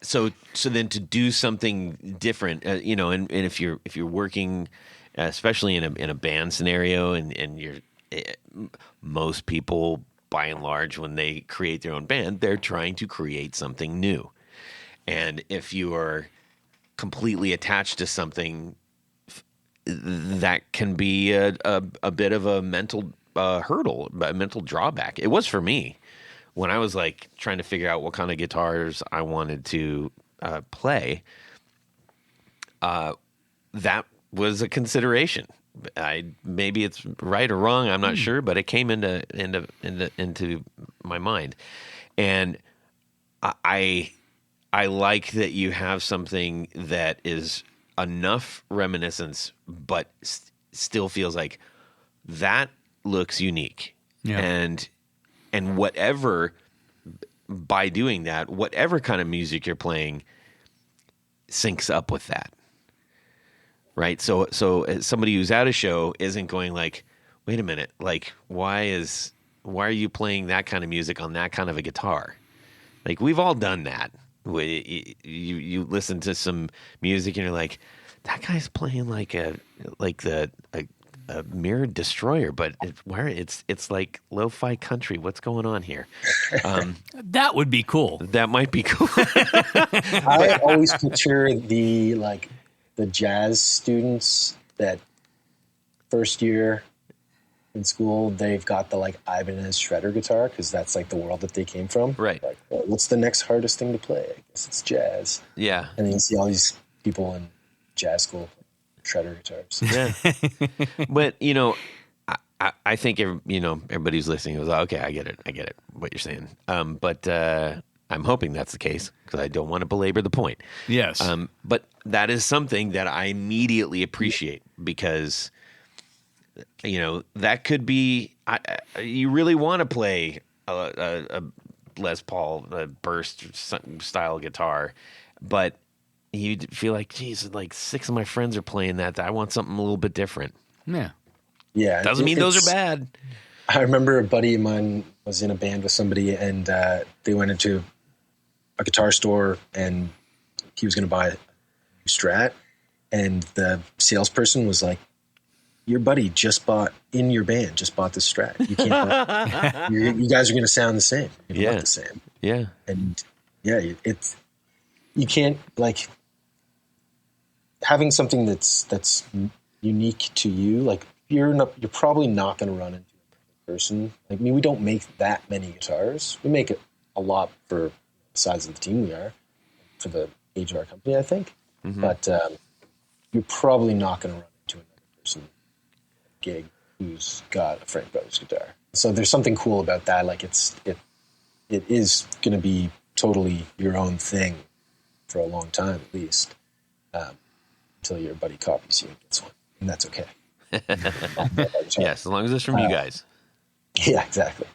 so then to do something different, and if you're working, especially in a band scenario, and you're most people by and large when they create their own band, they're trying to create something new. And if you are completely attached to something, that can be a bit of a mental hurdle, a mental drawback. It was for me when I was like trying to figure out what kind of guitars I wanted to play. That was a consideration. Maybe it's right or wrong, I'm not sure, but it came into my mind, and I like that you have something that is enough reminiscence, but still feels like that looks unique.
Yeah.
And whatever, by doing that, whatever kind of music you're playing syncs up with that. Right. So as somebody who's at a show isn't going like, wait a minute, like, why are you playing that kind of music on that kind of a guitar? Like, we've all done that. You listen to some music and you're like, that guy's playing like a mirrored destroyer, but it's like lo-fi country. What's going on here?
That would be cool.
That might be cool.
I always picture the jazz students that first year in school, they've got the like Ibanez shredder guitar because that's like the world that they came from.
Right.
Like, well, what's the next hardest thing to play? I guess it's jazz.
Yeah.
And then you see all these people in jazz school shredder guitars.
Yeah. But I think everybody who's listening goes, oh, okay, I get it, what you're saying. But I'm hoping that's the case because I don't want to belabor the point.
Yes.
But that is something that I immediately appreciate because, that could be, you really want to play a Les Paul, a burst style guitar, but you feel like, geez, like 6 of my friends are playing that. I want something a little bit different.
Yeah.
Yeah.
Doesn't mean those are bad.
I remember a buddy of mine was in a band with somebody and they went into a guitar store and he was going to buy a new Strat. And the salesperson was like, your buddy just bought this Strat. You can't, you guys are going to sound the same. You're gonna look the same.
Yeah.
And yeah, you can't like having something that's unique to you. Like you're probably not going to run into a person. Like, I mean, we don't make that many guitars. We make it a lot for the size of the team we are, for the age of our company, I think. Mm-hmm. But you're probably not going to run into another person gig who's got a Frank Brothers guitar. So there's something cool about that. Like it is going to be totally your own thing for a long time, at least, until your buddy copies you and gets one, and that's okay.
Yes, as long as it's from you guys.
Yeah, exactly.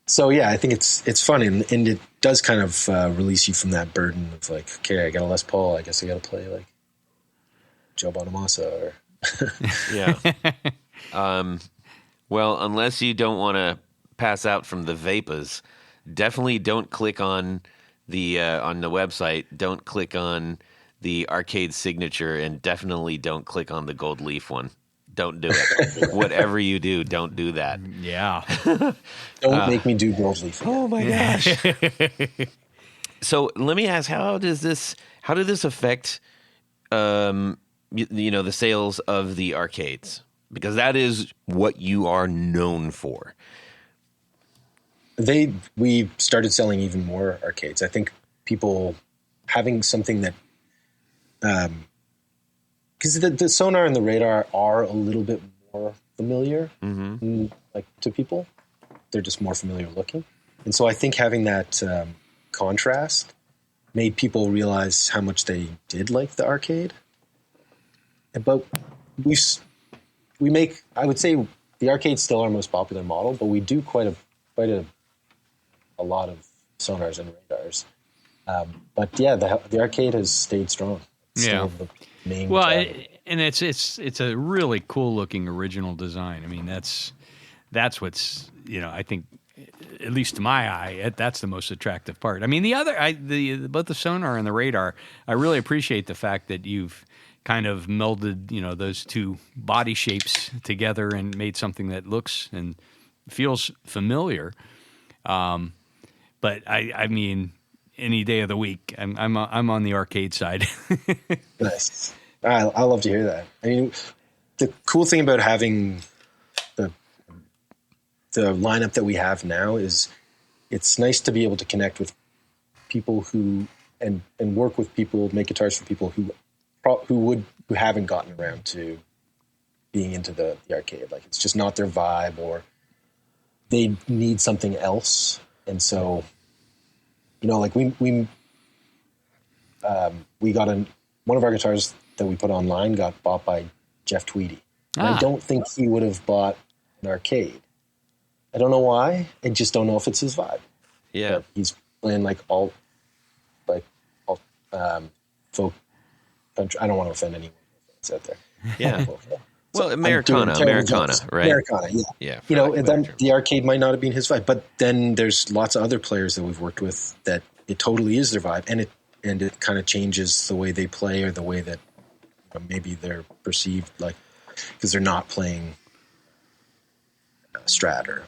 So yeah, I think it's fun, and it does kind of release you from that burden of like, okay, I got a Les Paul, I guess I got to play like Joe Bonamassa or
yeah. Well, unless you don't want to pass out from the vapors, definitely don't click on the website. Don't click on the arcade signature, and definitely don't click on the gold leaf one. Don't do it. Whatever you do, don't do that.
Yeah.
Don't make me do gold leaf again.
Oh my gosh. So let me ask, how did this affect the sales of the arcades? Because that is what you are known for.
We started selling even more arcades. I think people having something that, because the Sonar and the Radar are a little bit more familiar, like to people. They're just more familiar looking, and so I think having that contrast made people realize how much they did like the arcade. But we make, I would say, the arcade's still our most popular model, but we do quite a lot of Sonars and Radars. But yeah, the arcade has stayed strong. It's still the main
Well,
cabin.
and it's a really cool looking original design. I mean, that's what's, I think, at least to my eye, that's the most attractive part. I mean, both the sonar and the radar, I really appreciate the fact that you've kind of melded, those two body shapes together and made something that looks and feels familiar. But I mean, any day of the week, I'm on the arcade side.
Nice. I love to hear that. I mean, the cool thing about having the lineup that we have now is it's nice to be able to connect with people who and work with people, make guitars for people who haven't gotten around to being into the arcade. Like, it's just not their vibe, or they need something else. And so, like we got one of our guitars that we put online got bought by Jeff Tweedy. And I don't think he would have bought an arcade. I don't know why. I just don't know if it's his vibe.
Yeah.
But he's playing alt folk country. I don't want to offend anyone out there.
Yeah.
So
well, Americana, right?
Americana, yeah.
Yeah.
The arcade might not have been his vibe, but then there's lots of other players that we've worked with that it totally is their vibe, and it kind of changes the way they play, or the way that maybe they're perceived, like, because they're not playing Strat or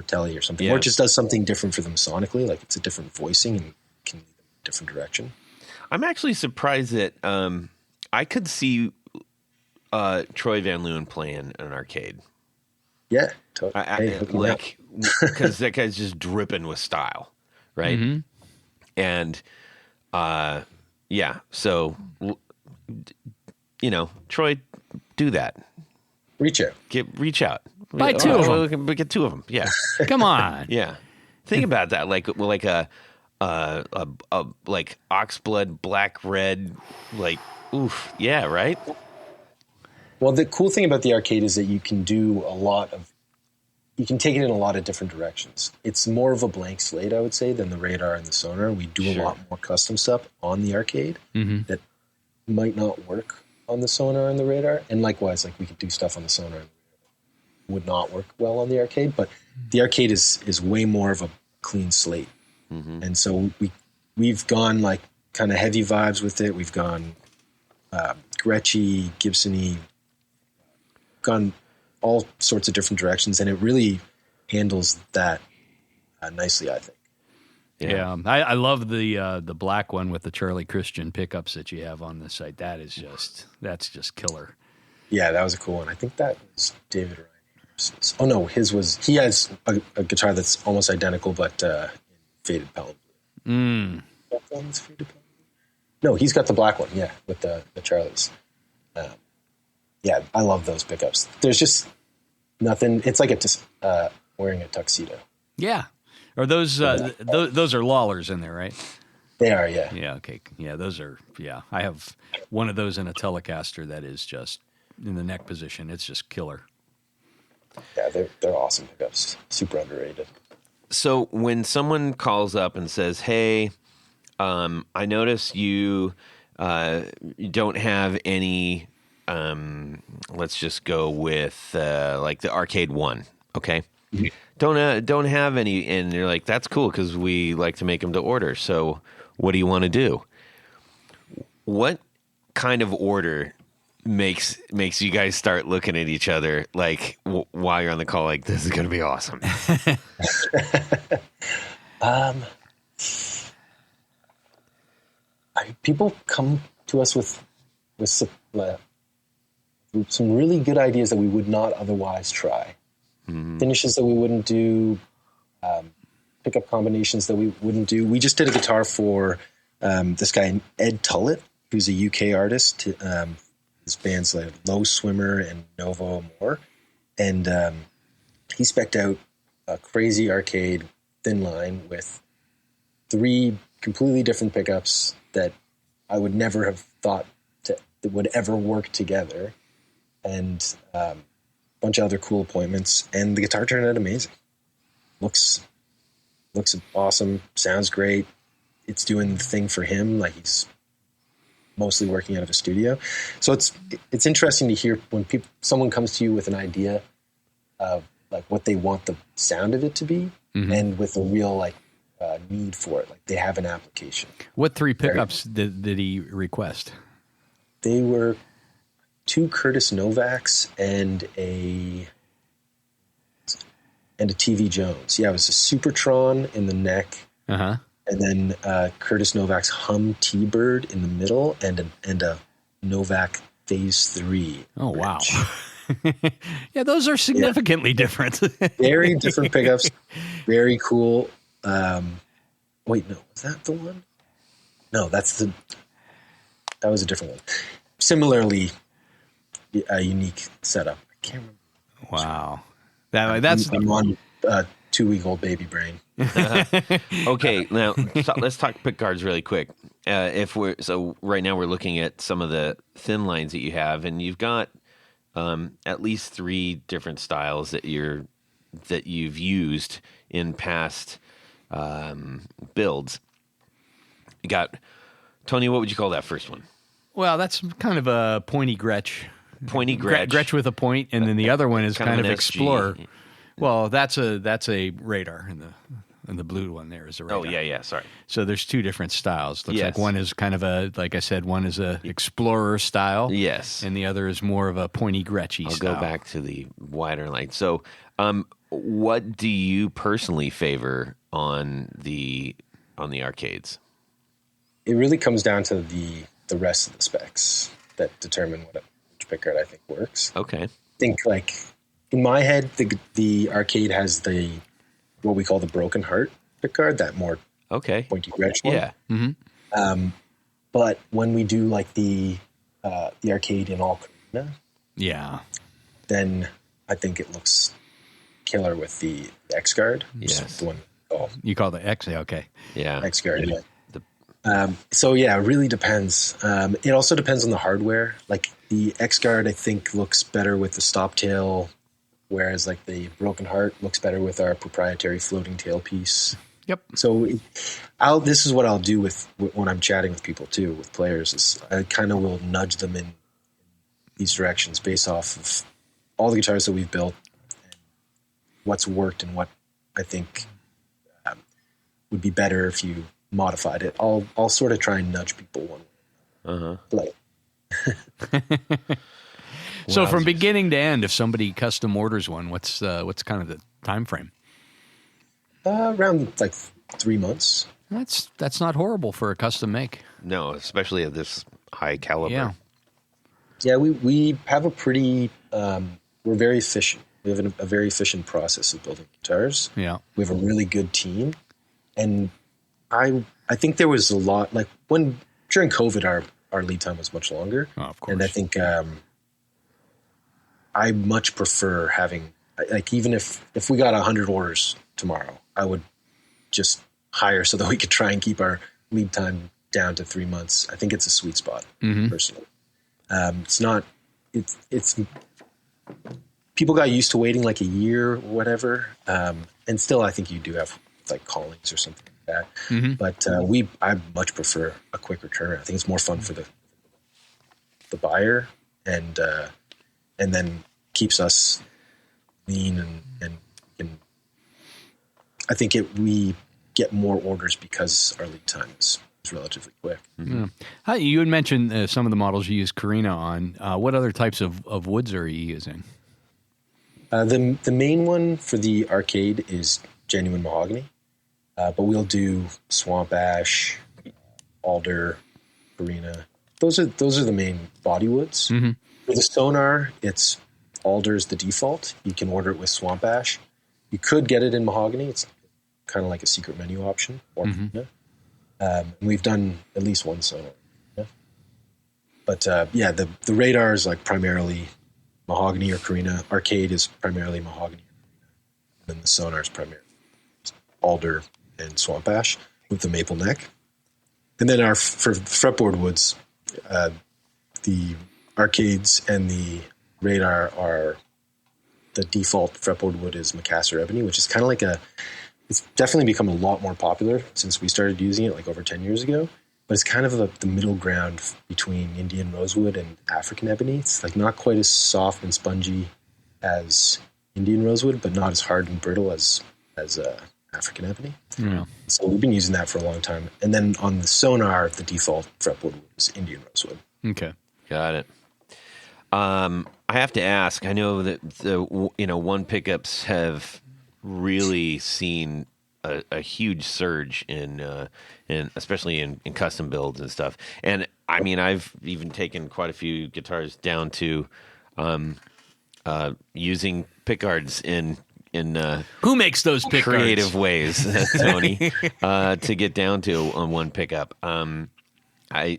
Telly or something, or it just does something different for them sonically, like it's a different voicing and can lead them in a different direction. I'm
actually surprised that I could see Troy Van Leeuwen playing an arcade.
Yeah, totally.
Because that guy's just dripping with style, right? Mm-hmm. And so Troy, do that.
Reach
out.
Buy two of them.
We get two of them. Yeah.
Come on.
Yeah. Think about that. Like a oxblood black red, like, oof. Yeah. Right.
Well, the cool thing about the arcade is that you can do you can take it in a lot of different directions. It's more of a blank slate, I would say, than the radar and the sonar. We do a lot more custom stuff on the arcade that might not work on the sonar and the radar. And likewise, like, we could do stuff on the sonar and would not work well on the arcade, but the arcade is way more of a clean slate. Mm-hmm. And so we've gone like kind of heavy vibes with it. We've gone Gretschy, Gibson-y, gone all sorts of different directions, and it really handles that nicely, I think.
Yeah. I love the black one with the Charlie Christian pickups that you have on the site. That's just killer.
Yeah, that was a cool one. I think that was David Ryan. Oh no, he has a guitar that's almost identical, but in faded pellet blue. That one's faded pellet blue? No, he's got the black one. Yeah, with the Charlies. Yeah, I love those pickups. There's just nothing. It's like wearing a tuxedo.
Yeah, or those are Lawlers in there, right?
They are. Yeah.
Yeah. Okay. Yeah, those are. Yeah, I have one of those in a Telecaster that is just in the neck position. It's just killer.
Yeah, they're awesome pickups. Super underrated.
So when someone calls up and says, "Hey, I notice you don't have any," let's just go with like the Arcade One, okay? Mm-hmm. Don't have any, and you're like, "That's cool because we like to make them to order." So what do you want to do? What kind of order makes you guys start looking at each other like while you're on the call, like, this is going to be awesome?
People come to us with some really good ideas that we would not otherwise try. Mm-hmm. Finishes that we wouldn't do, pickup combinations that we wouldn't do. We just did a guitar for this guy Ed Tullett, who's a UK artist. His band's like Low Swimmer and Novo More. And he spec'd out a crazy arcade thin line with 3 completely different pickups that I would never have thought that would ever work together. And a bunch of other cool appointments. And the guitar turned out amazing. Looks awesome. Sounds great. It's doing the thing for him. Like, he's mostly working out of a studio. So it's interesting to hear when someone comes to you with an idea of like what they want the sound of it to be, and with a real like need for it, like they have an application.
What 3 pickups did he request?
They were 2 Curtis Novaks and a TV Jones. Yeah, it was a Supertron in the neck, and then Curtis Novak's Hum T-Bird in the middle, and a Novak Phase 3.
Oh, wow. Yeah, those are significantly different.
Very different pickups. Very cool. Wait, no, was that the one? No, that was a different one. Similarly, a unique setup. I can't remember.
Wow. That's
I'm on 2-week-old baby brain.
Okay, now let's talk pick guards really quick. Right now we're looking at some of the thin lines that you have, and you've got at least 3 different styles that you've used in past builds. You got Tony. What would you call that first one?
Well, that's kind of a pointy Gretsch.
Pointy Gretsch.
Gretsch with a point, and then the other one is kind of
an
Explorer.
XG.
Well, that's a radar, and the blue one there is a radar.
Oh yeah, sorry.
So there's 2 different styles. Looks
Yes.
like one is kind of like I said, one is a Explorer style.
Yes.
And the other is more of a pointy Gretschy style.
I'll go back to the wider line. So, what do you personally favor on the arcades?
It really comes down to the rest of the specs that determine which pickguard I think works.
Okay.
I think like in my head, the arcade has what we call the broken heart pickguard, that more pointy Gretsch one.
Yeah.
Mm-hmm.
But when we do like the arcade in all Karina, then I think it looks killer with the X guard.
Yes.
The one
you call the X, okay.
Yeah.
X guard. Yeah. So yeah, it really depends. It also depends on the hardware. Like the X guard, I think looks better with the stop tail, whereas like the broken heart looks better with our proprietary floating tail piece.
Yep.
So this is what I'll do when I'm chatting with people too, with players, is I kind of will nudge them in these directions based off of all the guitars that we've built, and what's worked and what I think would be better if you modified it. I'll sort of try and nudge people one way.
So from beginning to end, if somebody custom orders one, what's kind of the time frame?
Around like 3 months.
That's not horrible for a custom make.
No, especially at this high caliber.
Yeah, we have a pretty we're very efficient. We have a very efficient process of building guitars.
Yeah.
We have a really good team, and I think there was a lot, like during COVID, our lead time was much longer.
Oh, of course.
And I think I much prefer having, like, even if we got 100 orders tomorrow, I would just hire so that we could try and keep our lead time down to 3 months. I think it's a sweet spot, personally. It's people got used to waiting like a year or whatever. And still, I think you do have like callings or something like that. But I much prefer a quicker turnaround. I think it's more fun for the buyer, and then keeps us lean and I think we get more orders because our lead time is relatively quick.
Hi, you had mentioned some of the models you use Carina on. What other types of woods are you using?
The main one for the arcade is genuine mahogany, but we'll do swamp ash, alder, Carina. Those are the main body woods. For the sonar, it's alder's the default. You can order it with swamp ash. You could get it in mahogany. It's kind of like a secret menu option. Or we've done at least one sonar. But the radar is like primarily mahogany or Carina. Arcade is primarily mahogany. And then the sonar is primarily alder and swamp ash with the maple neck. And then for fretboard woods, the arcades and the radar are the default fretboard wood is Macassar ebony, which is kind of like it's definitely become a lot more popular since we started using it like over 10 years ago. but it's kind of the middle ground between Indian rosewood and African ebony. It's like not quite as soft and spongy as Indian rosewood, but not as hard and brittle as African ebony.
Yeah.
So we've been using that for a long time. And then on the sonar, the default fretboard was Indian rosewood.
Okay.
Got it. I have to ask. I know that the one pickups have really seen a huge surge in especially in custom builds and stuff. And I mean, I've even taken quite a few guitars down to using pickguards in
who makes those pickguards?
Creative ways, Tony, to get down to on one pickup. I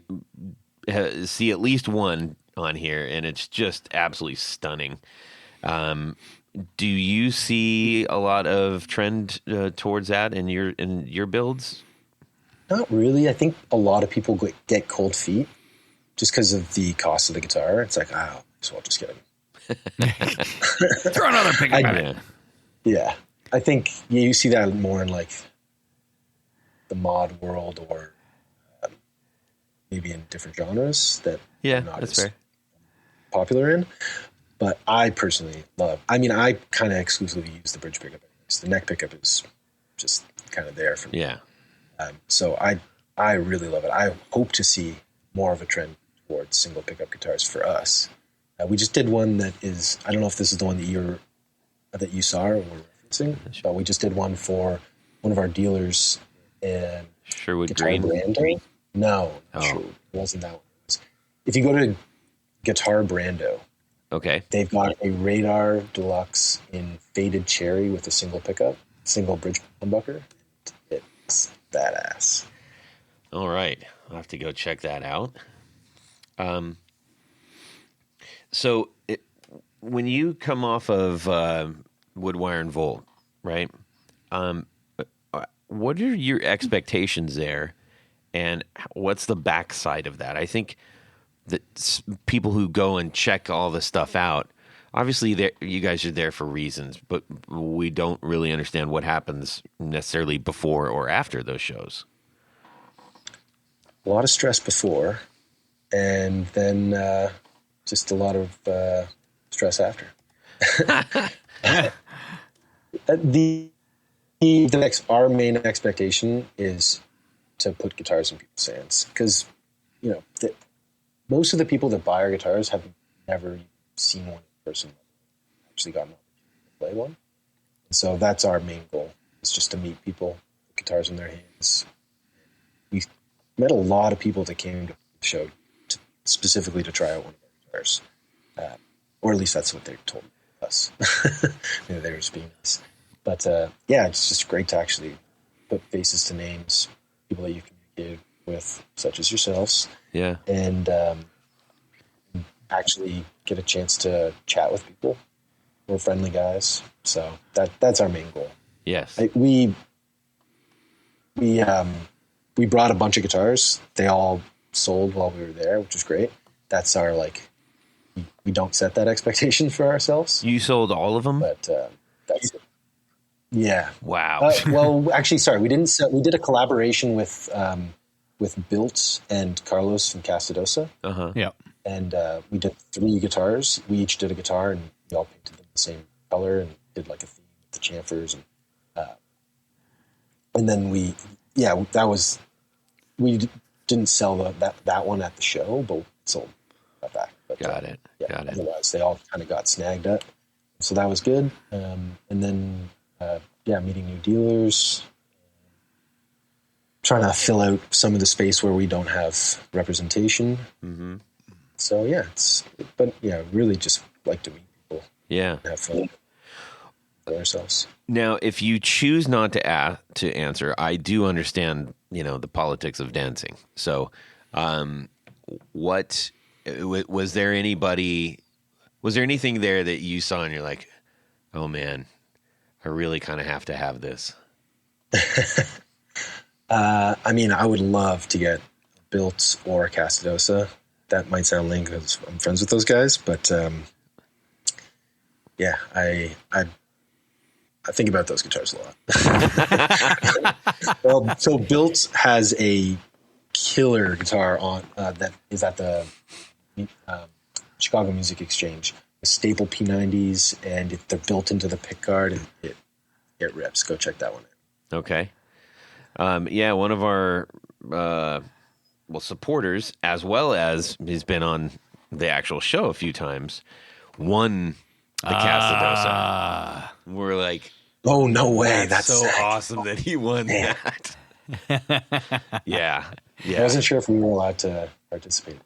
see at least one on here, and it's just absolutely stunning. Do you see a lot of trend towards that in your builds?
Not really. I think a lot of people get cold feet just because of the cost of the guitar. It's like, so I'll just get it.
Throw another pickup on it.
Yeah. I think you see that more in like the mod world or maybe in different genres that
are
not
that's
as
fair.
popular in. But I personally I kind of exclusively use the bridge pickup. The neck pickup is just kind of there for me.
Yeah.
So I really love it. I hope to see more of a trend towards single pickup guitars for us. We just did one that is, I don't know if this is the one that you saw or were referencing, but we just did one for one of our dealers in
Sherwood
Guitar
Green.
Brando. No, sure, it wasn't that one. If you go to Guitar Brando,
Okay.
they've got a Radar Deluxe in faded cherry with a single pickup, single bridge humbucker. It's badass.
All right. I'll have to go check that out. So when you come off of Woodwire and Volt, right? What are your expectations there, and what's the backside of that? I think that people who go and check all the stuff out, obviously you guys are there for reasons, but we don't really understand what happens necessarily before or after those shows.
A lot of stress before, and then just a lot of stress after. Our main expectation is to put guitars in people's hands because, most of the people that buy our guitars have never seen one in person, actually gotten an opportunity to play one. And so that's our main goal, is just to meet people with guitars in their hands. We met a lot of people that came to the show specifically to try out one of our guitars. Or at least that's what they told us. Maybe they were just being nice. But it's just great to actually put faces to names, people that you communicate with, such as yourselves.
Yeah.
And actually get a chance to chat with people. We're friendly guys. So that's our main goal.
Yes.
We brought a bunch of guitars. They all sold while we were there, which was great. That's our, we don't set that expectation for ourselves.
You sold all of them?
But that's it. Yeah.
Wow.
Well, actually, sorry, we didn't. We did a collaboration with Built and Carlos from Castadosa.
Yeah.
And we did 3 guitars. We each did a guitar, and we all painted them the same color and did a theme with the chamfers. And then we didn't sell that one at the show, but we sold that back. But,
Got it.
Otherwise, they all kind of got snagged up. So that was good. And then, meeting new dealers, trying to fill out some of the space where we don't have representation. Mm-hmm. So, really just like to meet people.
Yeah.
And have fun with ourselves.
Now, if you choose not to answer, I do understand, the politics of dancing. So, what was there anything there that you saw and you're like, oh man, I really kind of have to have this?
I would love to get Built or Castadosa. That might sound lame because I'm friends with those guys, but I think about those guitars a lot. Well, so Built has a killer guitar on that is at the Chicago Music Exchange. The staple P90s, and they're built into the pickguard, and it rips. Go check that one out.
Okay. Yeah, one of our supporters, as well as he's been on the actual show a few times, won the Casadosa. We're like,
oh, no way! That's
so
sick.
awesome that he won that. Yeah.
I wasn't sure if we were allowed to participate.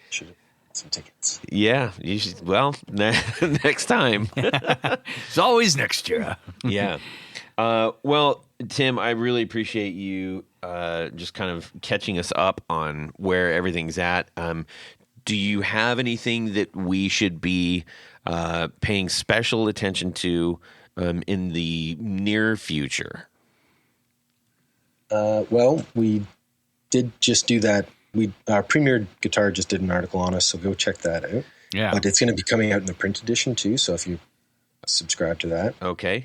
Should have some tickets.
Yeah, you should. Well, next time.
It's always next year.
Yeah. Well, Tim, I really appreciate you just kind of catching us up on where everything's at. Do you have anything that we should be paying special attention to in the near future?
Well, we did just do that. Our Premier Guitar just did an article on us, so go check that out.
Yeah.
But it's going to be coming out in the print edition too, so if you subscribe to that.
Okay.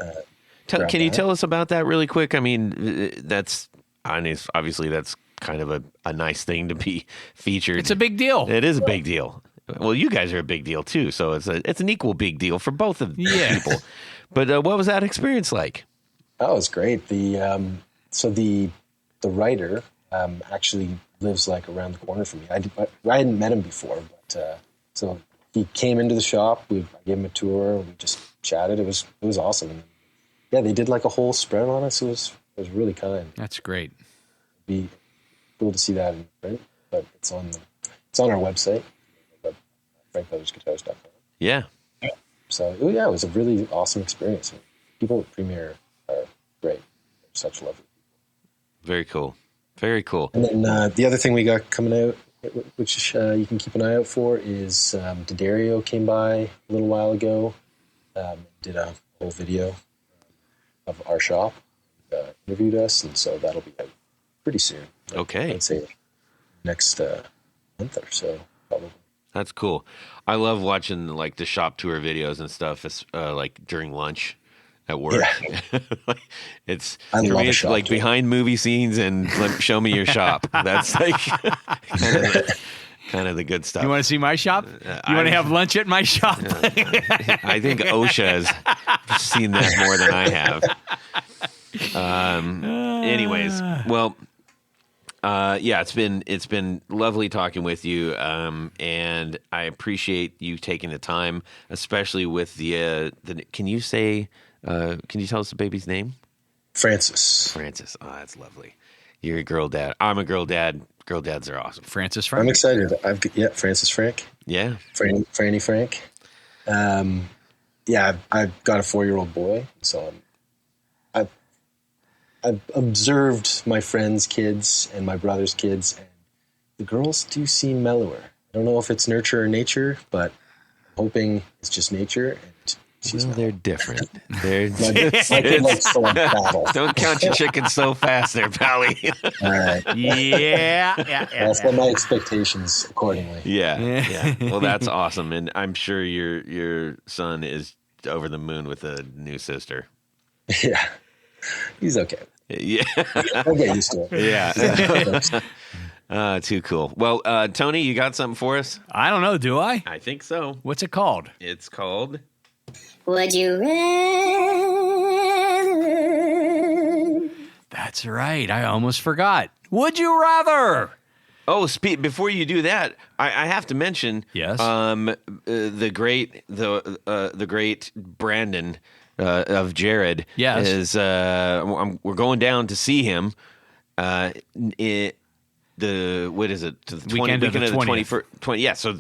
Can you tell us about that really quick? I mean, obviously that's kind of a nice thing to be featured.
It's a big deal.
It is a big deal. Well, you guys are a big deal too, so it's an equal big deal for both of people. But what was that experience like?
Oh, it was great. The writer actually lives like around the corner from me. I hadn't met him before, but so he came into the shop. I gave him a tour. We just chatted. It was awesome. Yeah, they did like a whole spread on us. It was really kind.
That's great.
It'd be cool to see that in print, but it's on our website, frankbrothersguitars.com.
Yeah.
So it was a really awesome experience. People at Premier are great. They're such lovely people.
Very cool. Very cool.
And then the other thing we got coming out, which you can keep an eye out for, is D'Addario came by a little while ago, did a whole video of our shop, interviewed us, and so that'll be out pretty soon.
Okay.
I'd say next month or so, probably.
That's cool. I love watching like the shop tour videos and stuff. It's like during lunch at work. Yeah. It's
I
for
love
me.
a
It's
shop
like
tour.
behind movie scenes and show me your shop. That's like kind of the good stuff.
You want to see my shop? You want to have lunch at my shop?
I think OSHA has seen that more than I have. Anyways, well. Yeah, it's been lovely talking with you, and I appreciate you taking the time, especially with the. Can you tell us the baby's name?
Francis.
Francis. Oh, that's lovely. You're a girl dad. I'm a girl dad. Girl dads are awesome.
Francis Frank.
I'm excited. Francis Frank.
Yeah.
Franny Frank. I've got a 4-year-old boy, so I've observed my friends' kids and my brother's kids, and the girls do seem mellower. I don't know if it's nurture or nature, but I'm hoping it's just nature. And
They're different. They're
my kid likes to like battle.
Don't count your chickens so fast there, Pally.
All right.
Yeah.
I'll set my expectations accordingly.
Yeah. Well, that's awesome, and I'm sure your son is over the moon with a new sister.
Yeah. He's okay.
Yeah.
I'll get used to it.
Yeah. Too cool. Well, Tony, you got something for us?
I don't know. Do I?
I think so.
What's it called?
It's called.
Would you rather?
That's right. I almost forgot. Would you rather?
Oh, before you do that, I have to mention.
Yes.
The great Brandon. Of Jared,
yes,
is we're going down to see him. What is it? The weekend of the 21st. 20. Yeah, so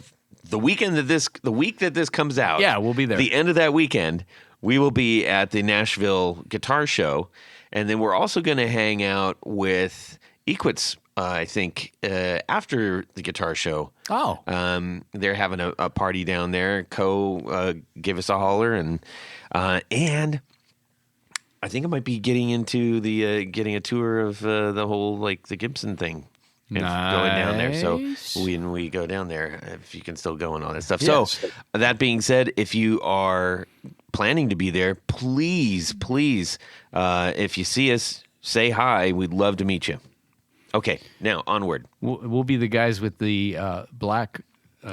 the week that this comes out.
Yeah, we'll be there.
The end of that weekend, we will be at the Nashville Guitar Show, and then we're also going to hang out with Equitz. I think after the guitar show.
Oh,
they're having a party down there. Give us a holler, and I think I might be getting into the getting a tour of the whole like the Gibson thing. Going down there. So when we go down there, if you can still go and all that stuff.
Yes.
So that being said, if you are planning to be there, please, if you see us, say hi. We'd love to meet you. Okay, now onward.
We'll be the guys with the black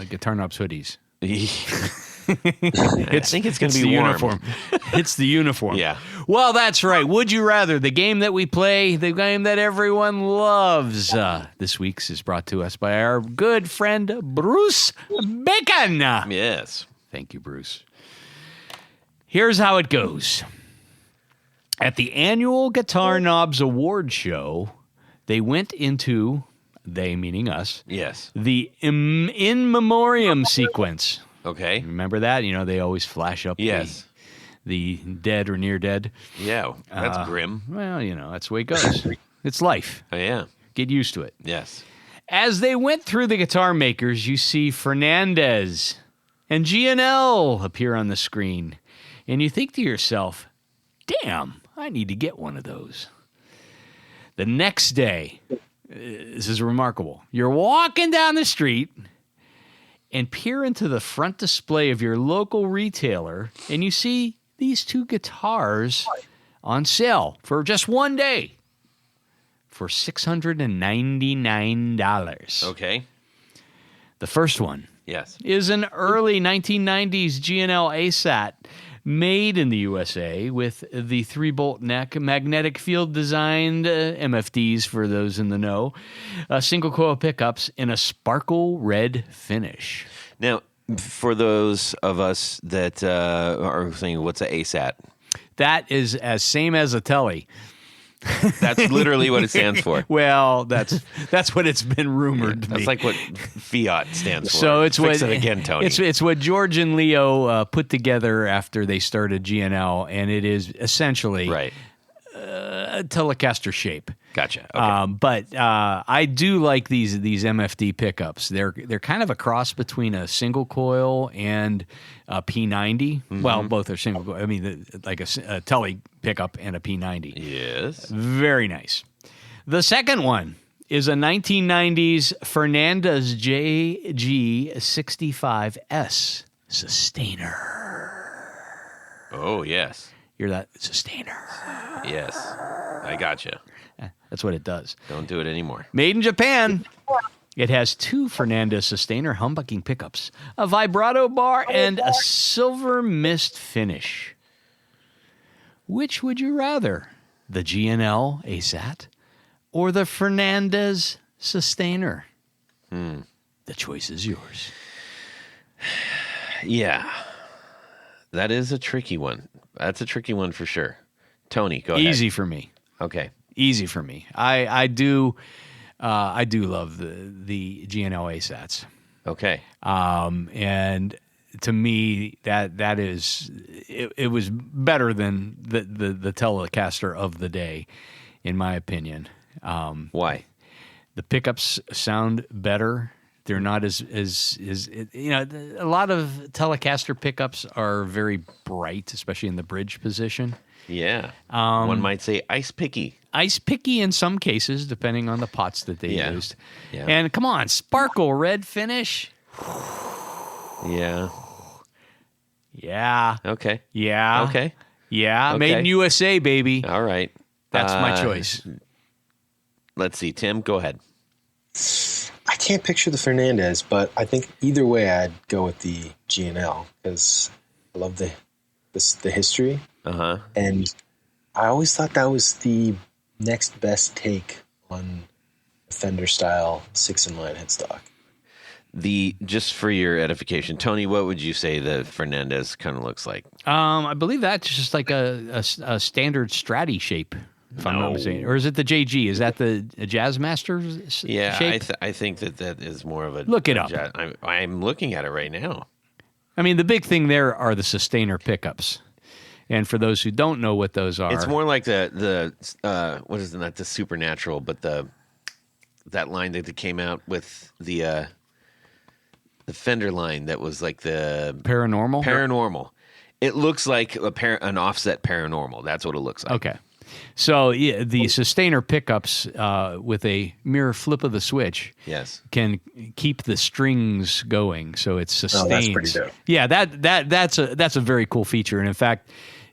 guitar knobs hoodies.
I think it's going to be
the
warm.
uniform. It's the uniform.
Yeah.
Well, that's right. Would you rather? The game that we play, the game that everyone loves. This week's is brought to us by our good friend Bruce Bacon.
Yes.
Thank you, Bruce. Here's how it goes. At the annual Guitar Knobs Award Show, they went into, they meaning us,
Yes.
the in memoriam sequence.
Okay.
Remember that? You know, they always flash up
Yes.
the dead or near dead.
Yeah, that's grim.
Well, you know, that's the way it goes. It's life.
Oh, yeah.
Get used to it.
Yes.
As they went through the guitar makers, you see Fernandez and G&L appear on the screen. And you think to yourself, damn, I need to get one of those. The next day, this is remarkable. You're walking down the street and peer into the front display of your local retailer, and you see these two guitars on sale for just one day for $699.
Okay.
The first one
Yes.
is an early 1990s G&L ASAT made in the USA with the 3-bolt neck, magnetic field designed MFDs for those in the know, single coil pickups in a sparkle red finish.
Now, for those of us that are saying, what's a ASAT?
That is as same as a telly.
That's literally what it stands for.
Well, that's what it's been rumored to be.
That's like what Fiat stands for.
So it's
Fix
what
it again, Tony.
It's what George and Leo put together after they started G&L, and it is essentially
right.
A Telecaster shape.
Gotcha. Okay.
But I do like these MFD pickups. They're kind of a cross between a single coil and a P90.
Mm-hmm.
Well, both are single coil. I mean, like a Tele pickup and a P90.
Yes.
Very nice. The second one is a 1990s Fernandez JG65S Sustainer.
Oh, yes.
You're that Sustainer.
Yes. I gotcha.
That's what it does.
Don't do it anymore.
Made in Japan. It has two Fernandez Sustainer humbucking pickups, a vibrato bar, and a silver mist finish. Which would you rather? The G&L ASAT or the Fernandez Sustainer? The choice is yours.
Yeah. That is a tricky one. That's a tricky one for sure. Tony, go ahead.
Easy for me.
Okay.
Easy for me. I do love the G&L ASATs.
Okay.
And to me, that is it was better than the Telecaster of the day, in my opinion.
Why?
The pickups sound better. They're not as you know. A lot of Telecaster pickups are very bright, especially in the bridge position.
Yeah. One might say ice picky.
Ice picky in some cases, depending on the pots that they used.
Yeah.
And come on, sparkle red finish.
Yeah.
Yeah.
Okay.
Yeah.
Okay.
Yeah.
Okay.
Made in USA, baby.
All right.
That's my choice.
Let's see. Tim, go ahead.
I can't picture the Fernandez, but I think either way I'd go with the G&L because I love the history.
Uh-huh.
And I always thought that was the next best take on Fender style 6-in-line headstock.
Just for your edification, Tony, what would you say the Fernandez kind of looks like?
I believe that's just like a standard Stratty shape, if I'm not mistaken. Or is it the JG? Is that the Jazzmaster shape?
I think that is more of a...
Look it up.
I'm looking at it right now.
I mean, the big thing there are the Sustainer pickups. And for those who don't know what those are...
It's more like the what is it, not the Supernatural, but that line that came out with the Fender line that was like the... Paranormal. It looks like an offset Paranormal. That's what it looks like.
Okay. So yeah, the Sustainer pickups with a mere flip of the switch can keep the strings going, so it sustains.
Oh, that's pretty dope.
Yeah, that's a very cool feature. And in fact,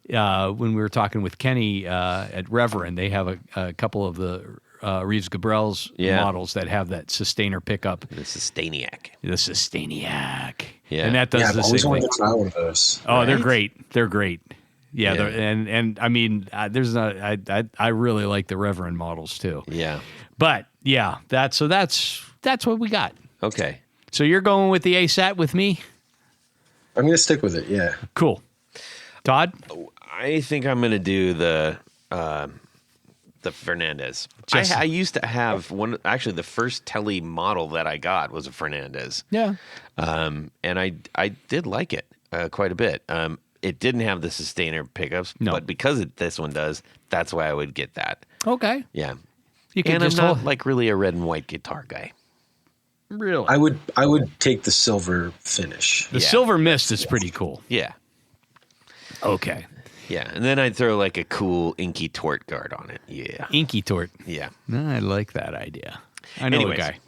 when we were talking with Kenny at Reverend, they have a couple of the Reeves Gabrel's
Yeah.
models that have that sustainer pickup.
The Sustainiac.
The Sustainiac.
Yeah.
And that does
Yeah, I've
the
always
same
wanted
thing.
to try one of those.
Oh, they're
Right?
great. They're great. Yeah,
Yeah.
and I mean, there's not. I really like the Reverend models too.
Yeah.
But yeah, that's what we got.
Okay.
So you're going with the ASAT with me?
I'm going to stick with it. Yeah.
Cool. Todd?
I think I'm going to do the Fernandez. I used to have one. Actually, the first Tele model that I got was a Fernandez.
Yeah.
And I did like it quite a bit. It didn't have the sustainer pickups,
No.
but because this one does, that's why I would get that.
Okay.
Yeah.
You can
And I'm
just
not
hold.
like really a red and white guitar guy.
Really?
I would take the silver finish.
The
Yeah.
Silver Mist is pretty cool.
Yeah.
Okay.
Yeah. And then I'd throw like a cool inky tort guard on it. Yeah.
Inky Tort.
Yeah.
I like that idea. I know
Anyways.
a guy.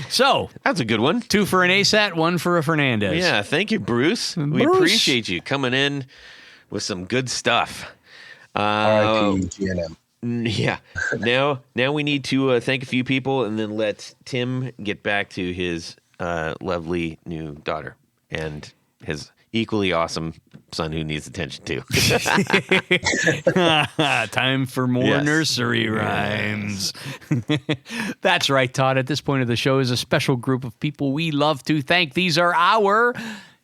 So,
That's a good one.
2 for an ASAT, 1 for a Fernandez.
Yeah. Thank you, Bruce. We
Bruce.
appreciate you coming in with some good stuff.
R.I.P. GNM.
Yeah. Now we need to thank a few people and then let Tim get back to his lovely new daughter and his equally awesome son who needs attention too.
Time for more
Yes.
nursery rhymes. That's right, Todd. At this point of the show is a special group of people we love to thank. These are our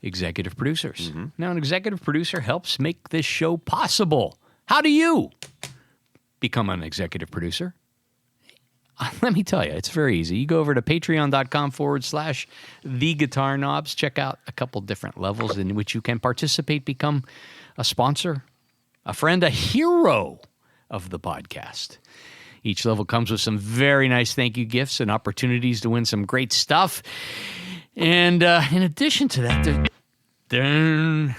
executive producers. Now, an executive producer helps make this show possible. How do you become an executive producer? Let me tell you, it's very easy. You go over to patreon.com/The Guitar Knobs. Check out a couple different levels in which you can participate, become a sponsor, a friend, a hero of the podcast. Each level comes with some very nice thank you gifts and opportunities to win some great stuff. And in addition to that,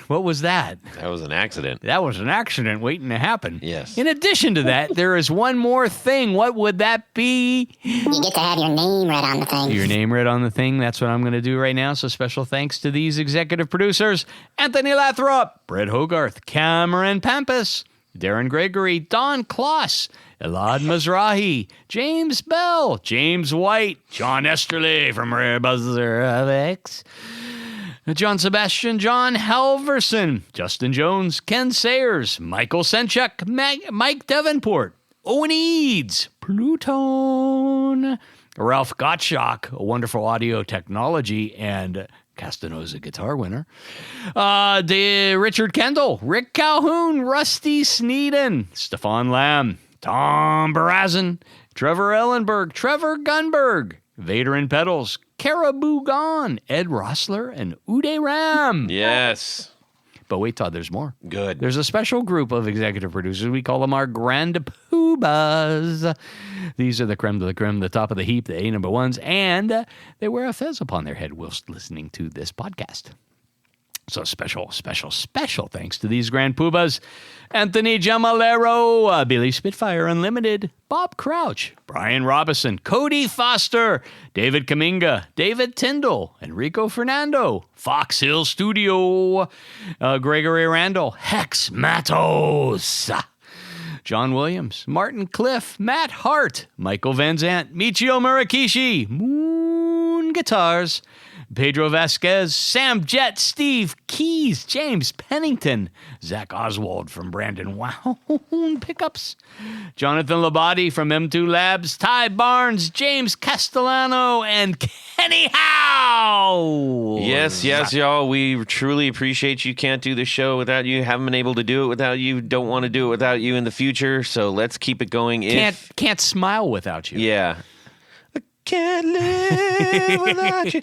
what was that?
That was an accident.
That was an accident waiting to happen.
Yes.
In addition to that, there is one more thing. What would that be?
You get to have your name read on the thing.
Your name read on the thing. That's what I'm going to do right now. So special thanks to these executive producers: Anthony Lathrop, Brett Hogarth, Cameron Pampas, Darren Gregory, Don Kloss, Elad Mizrahi, James Bell, James White, John Esterly from Rare Buzzer of X, John Sebastian, John Halverson, Justin Jones, Ken Sayers, Michael Senchuk, Mike Davenport, Owen Eads, Pluton, Ralph Gottschalk, a wonderful audio technology and Castanoza guitar winner, Richard Kendall, Rick Calhoun, Rusty Sneeden, Stefan Lamb, Tom Barazin, Trevor Ellenberg, Trevor Gunberg, Vader and Pedals, Caribou Gone, Ed Rossler, and Uday Ram.
Yes.
But wait, Todd, there's more.
Good.
There's a special group of executive producers. We call them our Grand Poobahs. These are the creme de la creme, the top of the heap, the number ones, and they wear a fez upon their head whilst listening to this podcast. So special thanks to these Grand Poobahs: Anthony Jamalero, Billy Spitfire Unlimited, Bob Crouch, Brian Robison, Cody Foster, David Kaminga, David Tyndall, Enrico Fernando, Fox Hill Studio, Gregory Randall, Hex Matos, John Williams, Martin Cliff, Matt Hart, Michael Van Zant, Michio Murakishi, Moon Guitars, Pedro Vasquez, Sam Jett, Steve Keys, James Pennington, Zach Oswald from Brandon Wow Pickups, Jonathan Labate from M2 Labs, Ty Barnes, James Castellano, and Kenny Howe.
Yes, y'all. We truly appreciate you. Can't do the show without you. Haven't been able to do it without you. Don't want to do it without you in the future. So let's keep it going.
Can't smile without you.
Yeah. I can't live without you.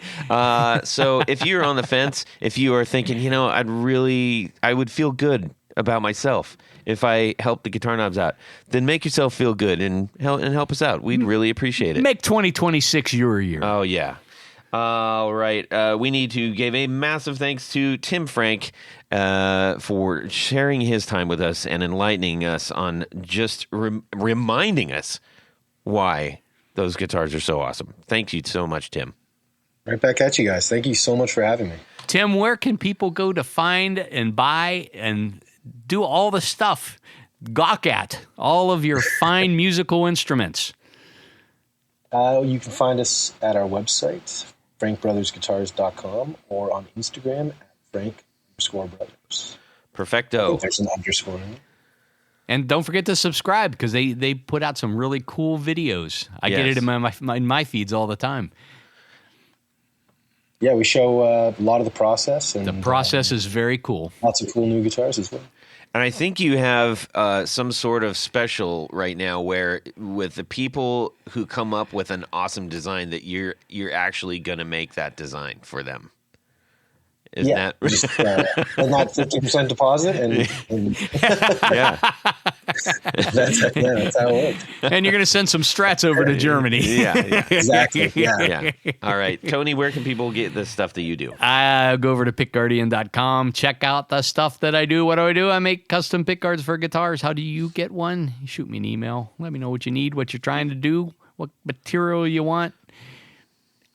So if you're on the fence, if you are thinking, I would feel good about myself if I help the Guitar Knobs out, then make yourself feel good and help us out. We'd really appreciate it.
Make 2026 your year.
Oh, yeah. All right. We need to give a massive thanks to Tim Frank for sharing his time with us and enlightening us on just reminding us why those guitars are so awesome. Thank you so much, Tim.
Right back at you guys. Thank you so much for having me.
Tim, where can people go to find and buy and do all the stuff, gawk at all of your fine musical instruments?
You can find us at our website, frankbrothersguitars.com, or on Instagram at frank_brothers.
Perfecto.
I think there's an underscore in it.
And don't forget to subscribe because they put out some really cool videos. I get it in my feeds all the time.
Yeah, we show a lot of the process. And
the process is very cool.
Lots of cool new guitars as well.
And I think you have some sort of special right now where with the people who come up with an awesome design that you're actually going to make that design for them. Isn't that
just, and that 50% deposit and
yeah.
That's how it works.
And you're going to send some Strats over to Germany.
Yeah.
Exactly. Yeah.
All right, Tony, where can people get the stuff that you do?
Go over to pickguardian.com. Check out the stuff that I do. What do? I make custom pick guards for guitars. How do you get one? Shoot me an email. Let me know what you need, what you're trying to do, what material you want.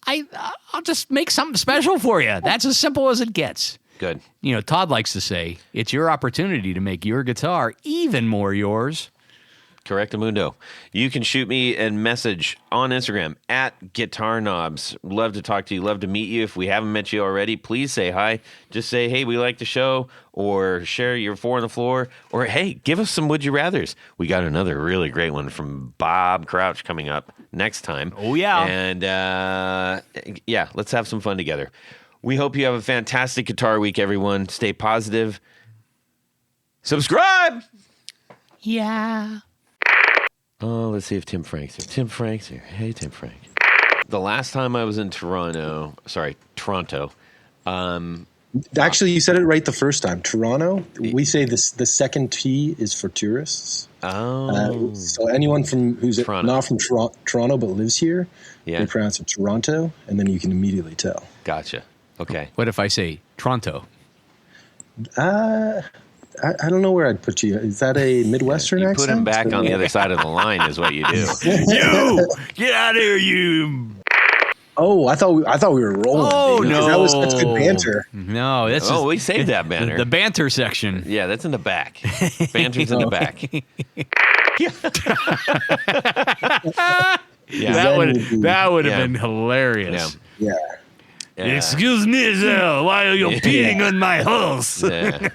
I'll just make something special for you. That's as simple as it gets.
Good.
You know, Todd likes to say, it's your opportunity to make your guitar even more yours.
Correctamundo. You can shoot me a message on Instagram at Guitar Knobs. Love to talk to you. Love to meet you. If we haven't met you already, please say hi. Just say, hey, we like the show, or share your 4 on the floor, or hey, give us some Would You Rathers. We got another really great one from Bob Crouch coming up next time.
Oh, yeah.
And yeah, let's have some fun together. We hope you have a fantastic guitar week, everyone. Stay positive. Subscribe.
Yeah.
Oh, let's see if Tim Frank's here. Tim Frank's here. Hey, Tim Frank. The last time I was in Toronto.
Actually, you said it right the first time. Toronto. We say this. The second T is for tourists.
Oh,
so anyone who's not from Toronto but lives here, they pronounce it Toronto, and then you can immediately tell.
Gotcha. Okay.
What if I say Toronto?
I don't know where I'd put you. Is that a Midwestern accent?
Put him back on the other side of the line is what you do.
You! Get out of here, you!
Oh, I thought we were rolling.
Oh, no.
That was such good banter.
No,
we saved that banter.
The banter section.
Yeah, that's in the back. Banter's in the back.
That would have been hilarious.
Yeah.
Excuse me, sir. Why are you peeing on my horse?
Yeah.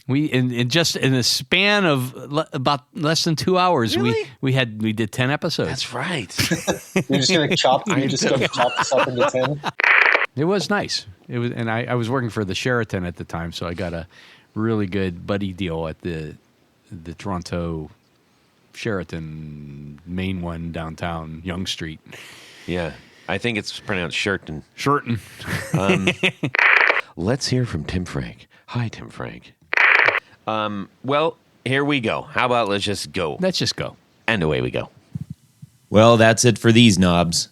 We in the span of about less than 2 hours,
really?
we did 10 episodes.
That's right.
You're just gonna chop this up into 10.
It was nice. It was, and I was working for the Sheraton at the time, so I got a really good buddy deal at the Toronto Sheraton, main one downtown, Yonge Street.
Yeah, I think it's pronounced Sheraton.
Sheraton.
Let's hear from Tim Frank. Hi, Tim Frank. Well, here we go. How about let's just go?
Let's just go.
And away we go.
Well, that's it for these knobs.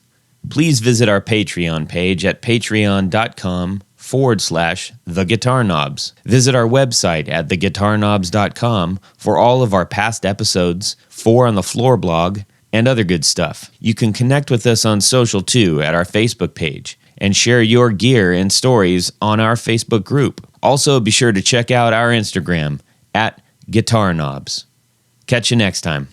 Please visit our Patreon page at patreon.com/theguitarknobs. Visit our website at theguitarknobs.com for all of our past episodes, 4 on the Floor blog, and other good stuff. You can connect with us on social too at our Facebook page and share your gear and stories on our Facebook group. Also, be sure to check out our Instagram at Guitar Knobs. Catch you next time.